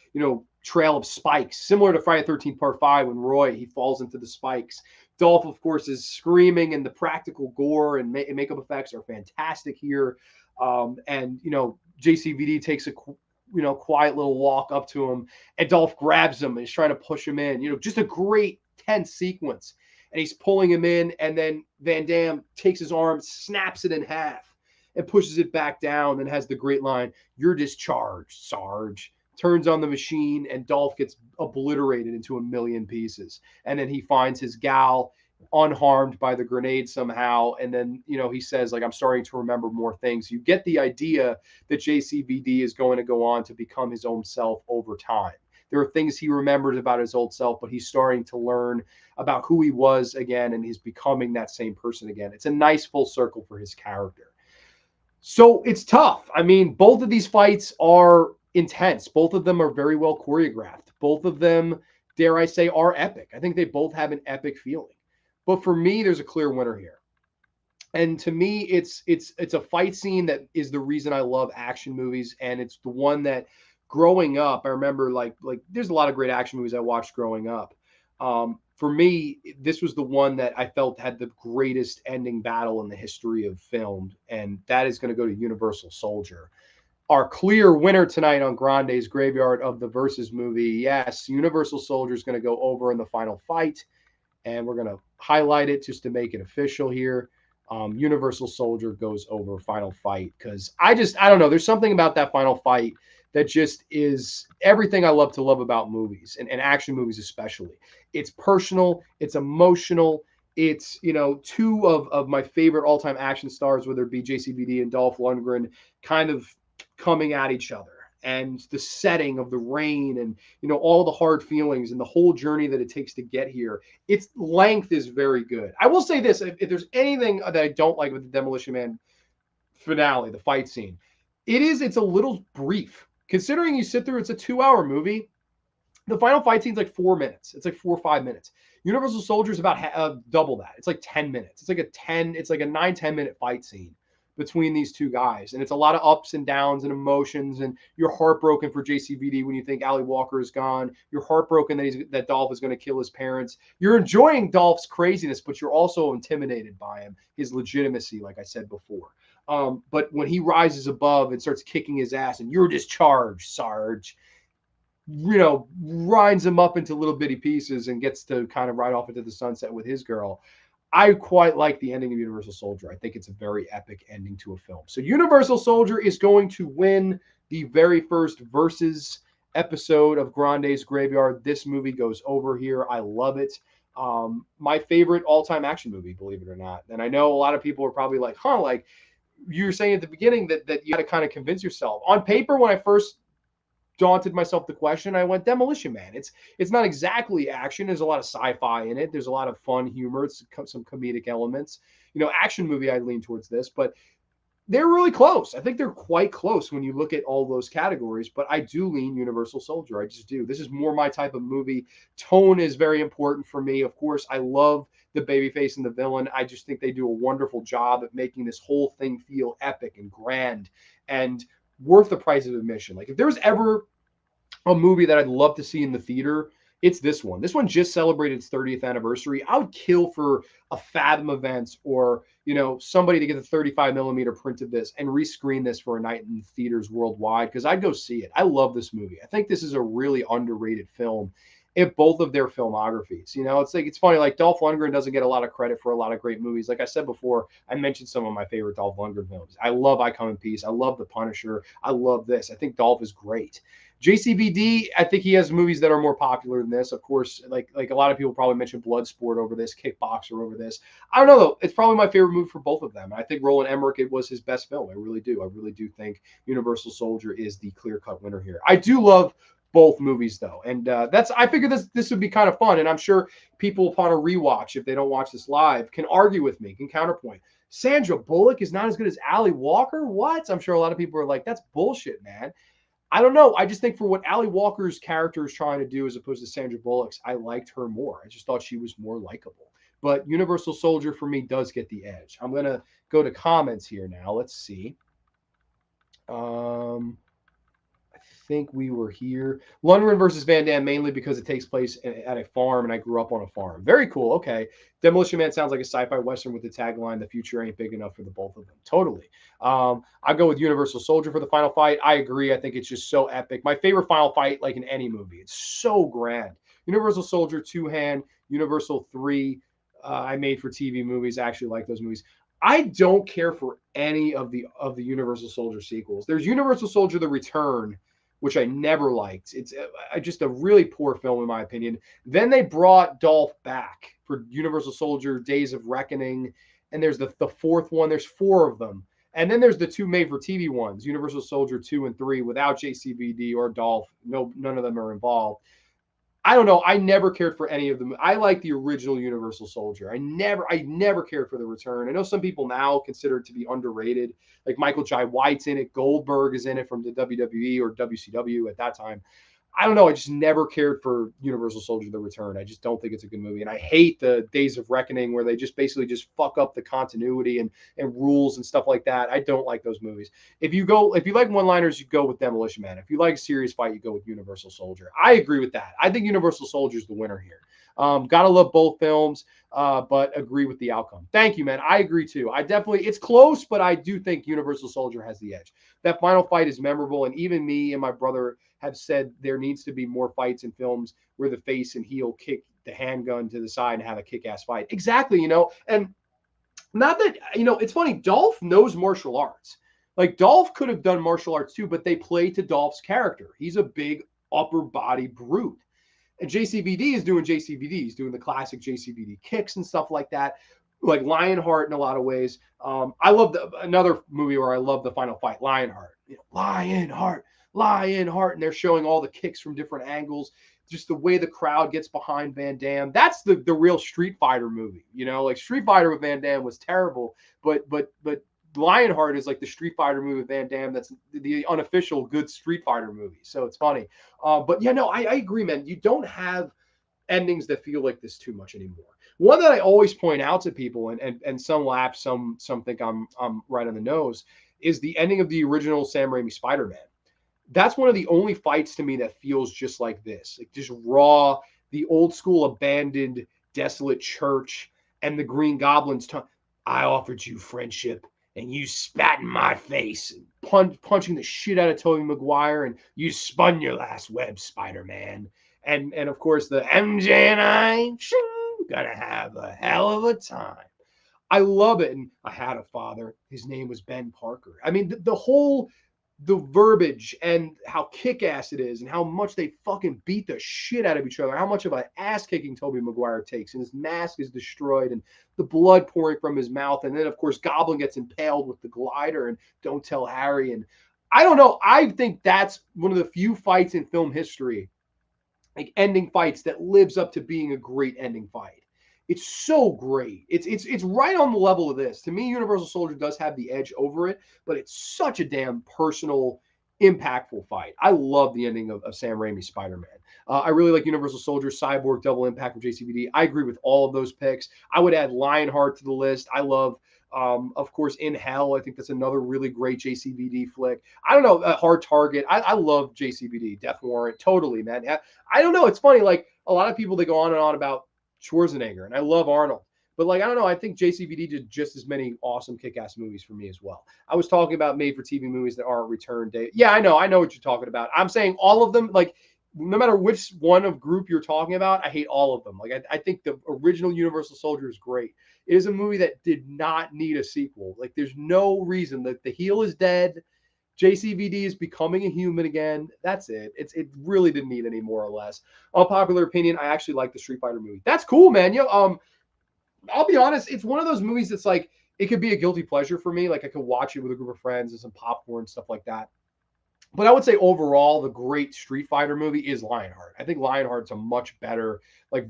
trail of spikes, similar to Friday the 13th Part 5 when Roy, he falls into the spikes. Dolph, of course, is screaming, and the practical gore and makeup effects are fantastic here. And JCVD takes a quiet little walk up to him, and Dolph grabs him and is trying to push him in. Just a great tense sequence. And he's pulling him in, and then Van Damme takes his arm, snaps it in half, and pushes it back down, and has the great line, "You're discharged, Sarge." Turns on the machine, and Dolph gets obliterated into a million pieces. And then he finds his gal unharmed by the grenade somehow. And then, he says, like, I'm starting to remember more things. You get the idea that JCVD is going to go on to become his own self over time. There are things he remembers about his old self, but he's starting to learn about who he was again, and he's becoming that same person again. It's a nice full circle for his character. So it's tough. I mean, both of these fights are intense. Both of them are very well choreographed. Both of them, dare I say, are epic. I think they both have an epic feeling. But for me, there's a clear winner here. And to me, it's a fight scene that is the reason I love action movies, and it's the one that growing up, I remember like there's a lot of great action movies I watched growing up. For me, this was the one that I felt had the greatest ending battle in the history of film, and that is going to go to Universal Soldier. Our clear winner tonight on Grande's Graveyard of the Versus movie. Yes, Universal Soldier is going to go over in the final fight, and we're going to highlight it just to make it official here. Universal Soldier goes over final fight because I don't know. There's something about that final fight that just is everything I love to love about movies and action movies especially. It's personal, it's emotional. It's, two of my favorite all-time action stars, whether it be JCVD and Dolph Lundgren, kind of coming at each other, and the setting of the rain, and all the hard feelings and the whole journey that it takes to get here. Its length is very good. I will say this: if there's anything that I don't like with the Demolition Man finale, the fight scene, it's a little brief. Considering you sit through, it's a 2-hour movie. The final fight scene's like 4 minutes. It's like 4 or 5 minutes. Universal Soldier is about double that. It's like 10 minutes. It's like a 9-10 minute fight scene between these two guys. And it's a lot of ups and downs and emotions. And you're heartbroken for JCVD when you think Ali Walker is gone. You're heartbroken that Dolph is going to kill his parents. You're enjoying Dolph's craziness, but you're also intimidated by him, his legitimacy, like I said before. But when he rises above and starts kicking his ass and you're discharged, Sarge, rinds him up into little bitty pieces and gets to kind of ride off into the sunset with his girl. I quite like the ending of Universal Soldier. I think it's a very epic ending to a film. So Universal Soldier is going to win the very first Versus episode of Grande's Graveyard. This movie goes over here. I love it. My favorite all-time action movie, believe it or not. And I know a lot of people are probably like, like you were saying at the beginning that you got to kind of convince yourself. On paper, when I first daunted myself the question, I went Demolition Man. It's not exactly action. There's a lot of sci-fi in it. There's a lot of fun humor. It's some comedic elements. Action movie, I lean towards this, but they're really close. I think they're quite close when you look at all those categories, but I do lean Universal Soldier. I just do. This is more my type of movie. Tone is very important for me. Of course, I love the babyface and the villain. I just think they do a wonderful job at making this whole thing feel epic and grand and worth the price of admission. Like if there's ever a movie that I'd love to see in the theater, it's this one. This one just celebrated its 30th anniversary. I would kill for a Fathom Events or, somebody to get the 35 millimeter print of this and rescreen this for a night in theaters worldwide, because I'd go see it. I love this movie. I think this is a really underrated film in both of their filmographies. It's funny, like Dolph Lundgren doesn't get a lot of credit for a lot of great movies. Like I said before, I mentioned some of my favorite Dolph Lundgren films. I love I Come in Peace. I love The Punisher. I love this. I think Dolph is great. JCVD, I think he has movies that are more popular than this. Of course, like a lot of people probably mention Bloodsport over this, Kickboxer over this. I don't know, though. It's probably my favorite movie for both of them. I think Roland Emmerich, it was his best film. I really do. I really do think Universal Soldier is the clear-cut winner here. I do love both movies, though, and I figured this would be kind of fun, and I'm sure people upon a rewatch, if they don't watch this live, can argue with me, can counterpoint. Sandra Bullock is not as good as Ali Walker? What? I'm sure a lot of people are like, that's bullshit, man. I don't know. I just think for what Ali Walker's character is trying to do as opposed to Sandra Bullock's, I liked her more. I just thought she was more likable. But Universal Soldier for me does get the edge. I'm going to go to comments here now. Let's see. I think we were here. Lundgren versus Van Damme, mainly because it takes place at a farm, and I grew up on a farm. Very cool. Okay. Demolition Man sounds like a sci-fi western with the tagline, "The future ain't big enough for the both of them." Totally. I go with Universal Soldier for the final fight. I agree. I think it's just so epic. My favorite final fight, like in any movie. It's so grand. Universal Soldier 2-hand, Universal 3. I made for TV movies. I actually like those movies. I don't care for any of the Universal Soldier sequels. There's Universal Soldier: The Return, which I never liked. It's just a really poor film, in my opinion. Then they brought Dolph back for Universal Soldier: Days of Reckoning, and there's the fourth one. There's 4 of them. And then there's the 2 made-for-TV ones, Universal Soldier 2 and 3, without JCVD or Dolph. No, none of them are involved. I don't know. I never cared for any of them. I like the original Universal Soldier. I never cared for The Return. I know some people now consider it to be underrated. Like Michael Jai White's in it. Goldberg is in it from the WWE or WCW at that time. I don't know. I just never cared for Universal Soldier: The Return. I just don't think it's a good movie, and I hate the Days of Reckoning where they just basically just fuck up the continuity and rules and stuff like that. I don't like those movies. If you like one-liners, you go with Demolition Man. If you like a serious fight, you go with Universal Soldier. I agree with that. I think Universal Soldier is the winner here. Gotta love both films, but agree with the outcome. Thank you, man. I agree too. It's close, but I do think Universal Soldier has the edge. That final fight is memorable, and even me and my brother have said there needs to be more fights in films where the face and heel kick the handgun to the side and have a kick-ass fight. Exactly, and not that, it's funny, Dolph knows martial arts. Like, Dolph could have done martial arts too, but they play to Dolph's character. He's a big upper body brute. And JCVD is doing JCVD. He's doing the classic JCVD kicks and stuff like that, like Lionheart in a lot of ways. I love another movie where I love the final fight, Lionheart. Lionheart, and they're showing all the kicks from different angles. Just the way the crowd gets behind Van Damme. That's the real Street Fighter movie. Like Street Fighter with Van Damme was terrible, but Lionheart is like the Street Fighter movie with Van Damme. That's the unofficial good Street Fighter movie. So it's funny. But yeah, no, I agree, man. You don't have endings that feel like this too much anymore. One that I always point out to people, and some laugh, some think I'm right on the nose, is the ending of the original Sam Raimi Spider-Man. That's one of the only fights to me that feels just like this, like just raw, the old school abandoned, desolate church, and the Green Goblin's I offered you friendship, and you spat in my face, and punching the shit out of Tobey Maguire, and you spun your last web, Spider-Man. And of course, the MJ and I, gonna have a hell of a time. I love it. And I had a father. His name was Ben Parker. I mean, the verbiage and how kick-ass it is and how much they fucking beat the shit out of each other, how much of an ass-kicking Tobey Maguire takes, and his mask is destroyed and the blood pouring from his mouth. And then, of course, Goblin gets impaled with the glider and Don't Tell Harry. And I don't know. I think that's one of the few fights in film history, like ending fights, that lives up to being a great ending fight. It's so great. It's right on the level of this. To me, Universal Soldier does have the edge over it, but it's such a damn personal, impactful fight. I love the ending of Sam Raimi's Spider-Man. I really like Universal Soldier, Cyborg, Double Impact from JCVD. I agree with all of those picks. I would add Lionheart to the list. I love, of course, In Hell. I think that's another really great JCVD flick. I don't know, Hard Target. I love JCVD, Death Warrant, totally, man. I don't know. It's funny, like a lot of people, they go on and on about Schwarzenegger, and I love Arnold, but like, I don't know, I think JCVD did just as many awesome kick-ass movies for me as well. I was talking about made-for-TV movies that aren't return date. Yeah, I know what you're talking about. I'm saying all of them, like, no matter which one of group you're talking about, I hate all of them. Like, I think the original Universal Soldier is great. It is a movie that did not need a sequel. Like, there's no reason. that the heel is dead. JCVD is becoming a human again. That's it. It really didn't need any more or less. Unpopular opinion, I actually like the Street Fighter movie. That's cool, man. I'll be honest, it's one of those movies that's like, it could be a guilty pleasure for me. Like, I could watch it with a group of friends and some popcorn, stuff like that. But I would say overall, the great Street Fighter movie is Lionheart. I think Lionheart's a much better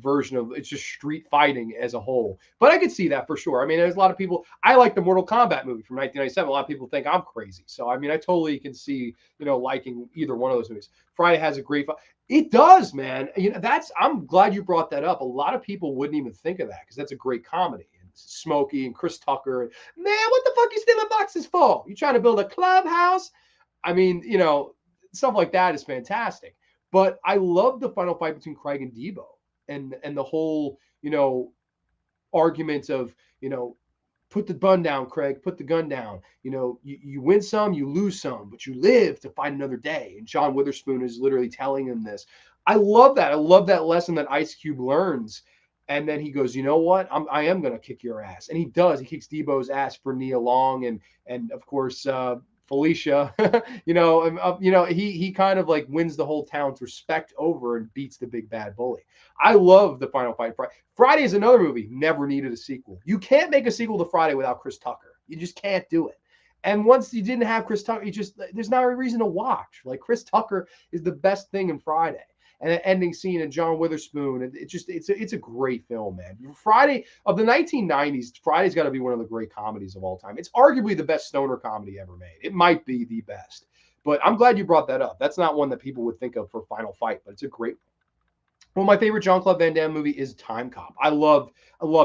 version of, it's just street fighting as a whole. But I could see that for sure. I mean, there's a lot of people, I like the Mortal Kombat movie from 1997. A lot of people think I'm crazy. So, I mean, I totally can see, liking either one of those movies. Friday has a great, it does, man. I'm glad you brought that up. A lot of people wouldn't even think of that because that's a great comedy. Smokey and Chris Tucker. Man, what the fuck you stealing boxes for? You trying to build a clubhouse? I mean, stuff like that is fantastic. But I love the final fight between Craig and Debo and the whole, arguments of, put the gun down, Craig, put the gun down. You win some, you lose some, but you live to fight another day. And John Witherspoon is literally telling him this. I love that. I love that lesson that Ice Cube learns. And then he goes, you know what? I am going to kick your ass. And he does. He kicks Debo's ass for Nia Long and of course, Felicia, he kind of like wins the whole town's respect over and beats the big bad bully. I love the final fight. Friday is another movie, never needed a sequel. You can't make a sequel to Friday without Chris Tucker. You just can't do it. And once you didn't have Chris Tucker, there's not a reason to watch. Like, Chris Tucker is the best thing in Friday. And an ending scene and John Witherspoon. It's a great film, man. Friday of the 1990s, Friday's got to be one of the great comedies of all time. It's arguably the best stoner comedy ever made. It might be the best. But I'm glad you brought that up. That's not one that people would think of for Final Fight, but it's a great one. Well, my favorite Jean-Claude Van Damme movie is Time Cop. I love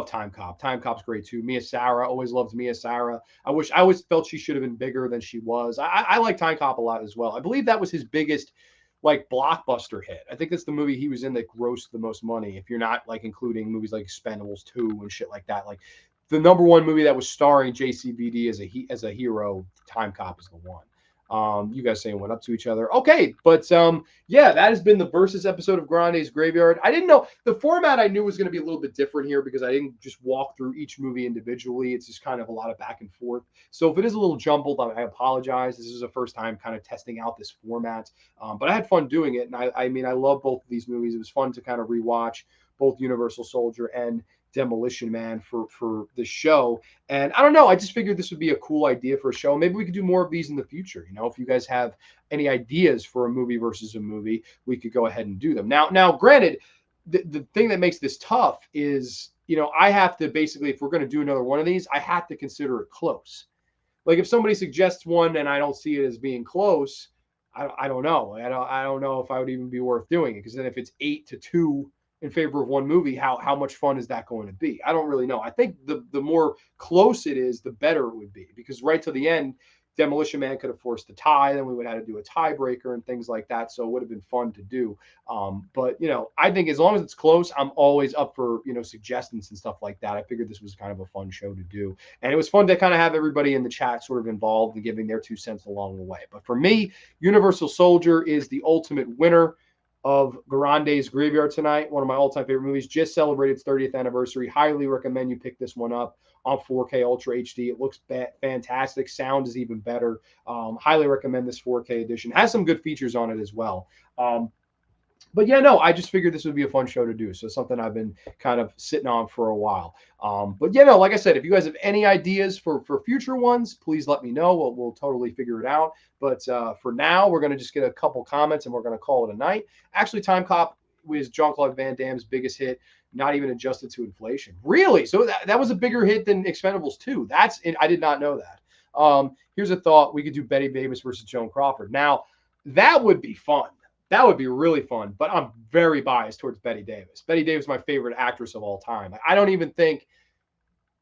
Time Cop. Time Cop's great too. Mia Sara, always loved Mia Sara. I always felt she should have been bigger than she was. I like Time Cop a lot as well. I believe that was his biggest like blockbuster hit. I think that's the movie he was in that grossed the most money. If you're not like including movies like Expendables 2 and shit like that, like the number one movie that was starring JCVD as a hero, Time Cop is the one. You guys saying went up to each other. Okay, but yeah, that has been the Versus episode of Grande's Graveyard. I didn't know the format. I knew was going to be a little bit different here because I didn't just walk through each movie individually. It's just kind of a lot of back and forth. So if it is a little jumbled, I apologize. This is the first time kind of testing out this format, but I had fun doing it, and I mean I love both of these movies. It was fun to kind of rewatch both Universal Soldier and Demolition Man for the show. And I don't know, I just figured this would be a cool idea for a show. Maybe we could do more of these in the future. You know, if you guys have any ideas for a movie versus a movie, we could go ahead and do them. Now, granted, the thing that makes this tough is, you know, I have to basically, if we're going to do another one of these, I have to consider it close. Like if somebody suggests one and I don't see it as being close, I don't know. I don't know if I would even be worth doing it, because then if it's 8-2 in favor of one movie, how much fun is that going to be? I don't really know. I think the more close it is, the better it would be, because right to the end, Demolition Man could have forced a tie. Then we would have to do a tiebreaker and things like that. So it would have been fun to do. But, you know, I think as long as it's close, I'm always up for, you know, suggestions and stuff like that. I figured this was kind of a fun show to do. And it was fun to kind of have everybody in the chat sort of involved and giving their 2 cents along the way. But for me, Universal Soldier is the ultimate winner of Grande's Graveyard tonight. One of my all-time favorite movies. Just celebrated its 30th anniversary. Highly recommend you pick this one up on 4K Ultra HD. It looks fantastic. Sound is even better. Highly recommend this 4K edition. Has some good features on it as well. But yeah, no, I just figured this would be a fun show to do. So something I've been kind of sitting on for a while. But yeah, no, like I said, if you guys have any ideas for future ones, please let me know. We'll totally figure it out. But for now, we're going to just get a couple comments and we're going to call it a night. Actually, Time Cop was Jean-Claude Van Damme's biggest hit, not even adjusted to inflation. Really? So that was a bigger hit than Expendables 2. I did not know that. Here's a thought. We could do Bette Davis versus Joan Crawford. Now, that would be fun. That would be really fun, but I'm very biased towards Bette Davis. Bette Davis is my favorite actress of all time. I don't even think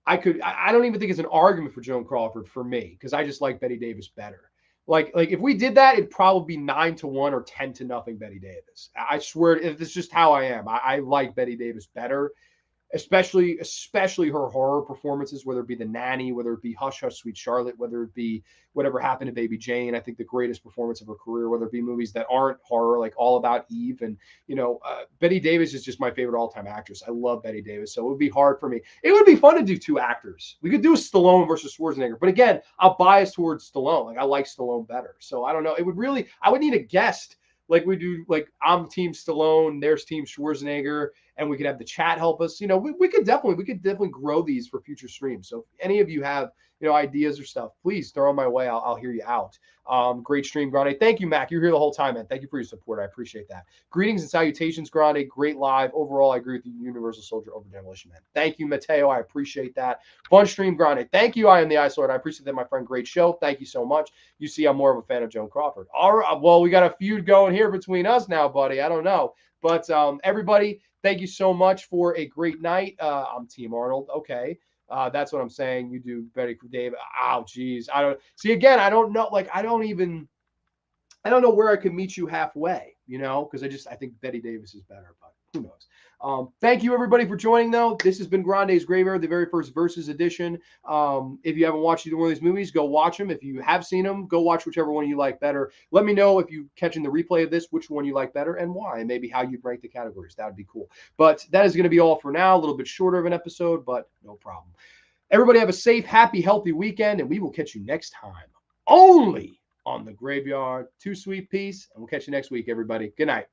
it's an argument for Joan Crawford for me, because I just like Bette Davis better. Like if we did that, it'd probably be 9-1 or 10-0 Bette Davis. I swear, it's just how I am. I like Bette Davis better. Especially her horror performances, whether it be The Nanny, whether it be Hush Hush Sweet Charlotte, whether it be Whatever Happened to Baby Jane. I think the greatest performance of her career, whether it be movies that aren't horror, like All About Eve. And, you know, Bette Davis is just my favorite all-time actress. I love Bette Davis. So it would be hard for me. It would be fun to do 2 actors. We could do Stallone versus Schwarzenegger. But again, I'm biased towards Stallone. Like I like Stallone better. So I don't know. I would need a guest. Like we do, like I'm Team Stallone, there's Team Schwarzenegger, and we could have the chat help us. You know, we could definitely grow these for future streams. So if any of you have, you know, ideas or stuff, please throw them my way. I'll hear you out. Great stream, Grande. Thank you, Mac. You're here the whole time, man. Thank you for your support. I appreciate that. Greetings and salutations, Grande. Great live. Overall, I agree with you, Universal Soldier over Demolition Man. Thank you, Mateo. I appreciate that. Fun stream, Grande. Thank you, I am the Ice Lord. I appreciate that, my friend. Great show. Thank you so much. You see, I'm more of a fan of Joan Crawford. All right. Well, we got a feud going here between us now, buddy. I don't know. But everybody, thank you so much for a great night. I'm Team Arnold. Okay. That's what I'm saying. You do Betty Dave. Oh, geez. I don't see again. I don't know. Like, I don't know where I could meet you halfway, you know, because I think Bette Davis is better, but who knows? Thank you, everybody, for joining, though. This has been Grande's Graveyard, the very first Versus edition. If you haven't watched either one of these movies, go watch them. If you have seen them, go watch whichever one you like better. Let me know if you're catching the replay of this, which one you like better and why, and maybe how you'd rank the categories. That would be cool. But that is going to be all for now. A little bit shorter of an episode, but no problem. Everybody have a safe, happy, healthy weekend, and we will catch you next time only on the Graveyard. 2 Sweet Peace, and we'll catch you next week, everybody. Good night.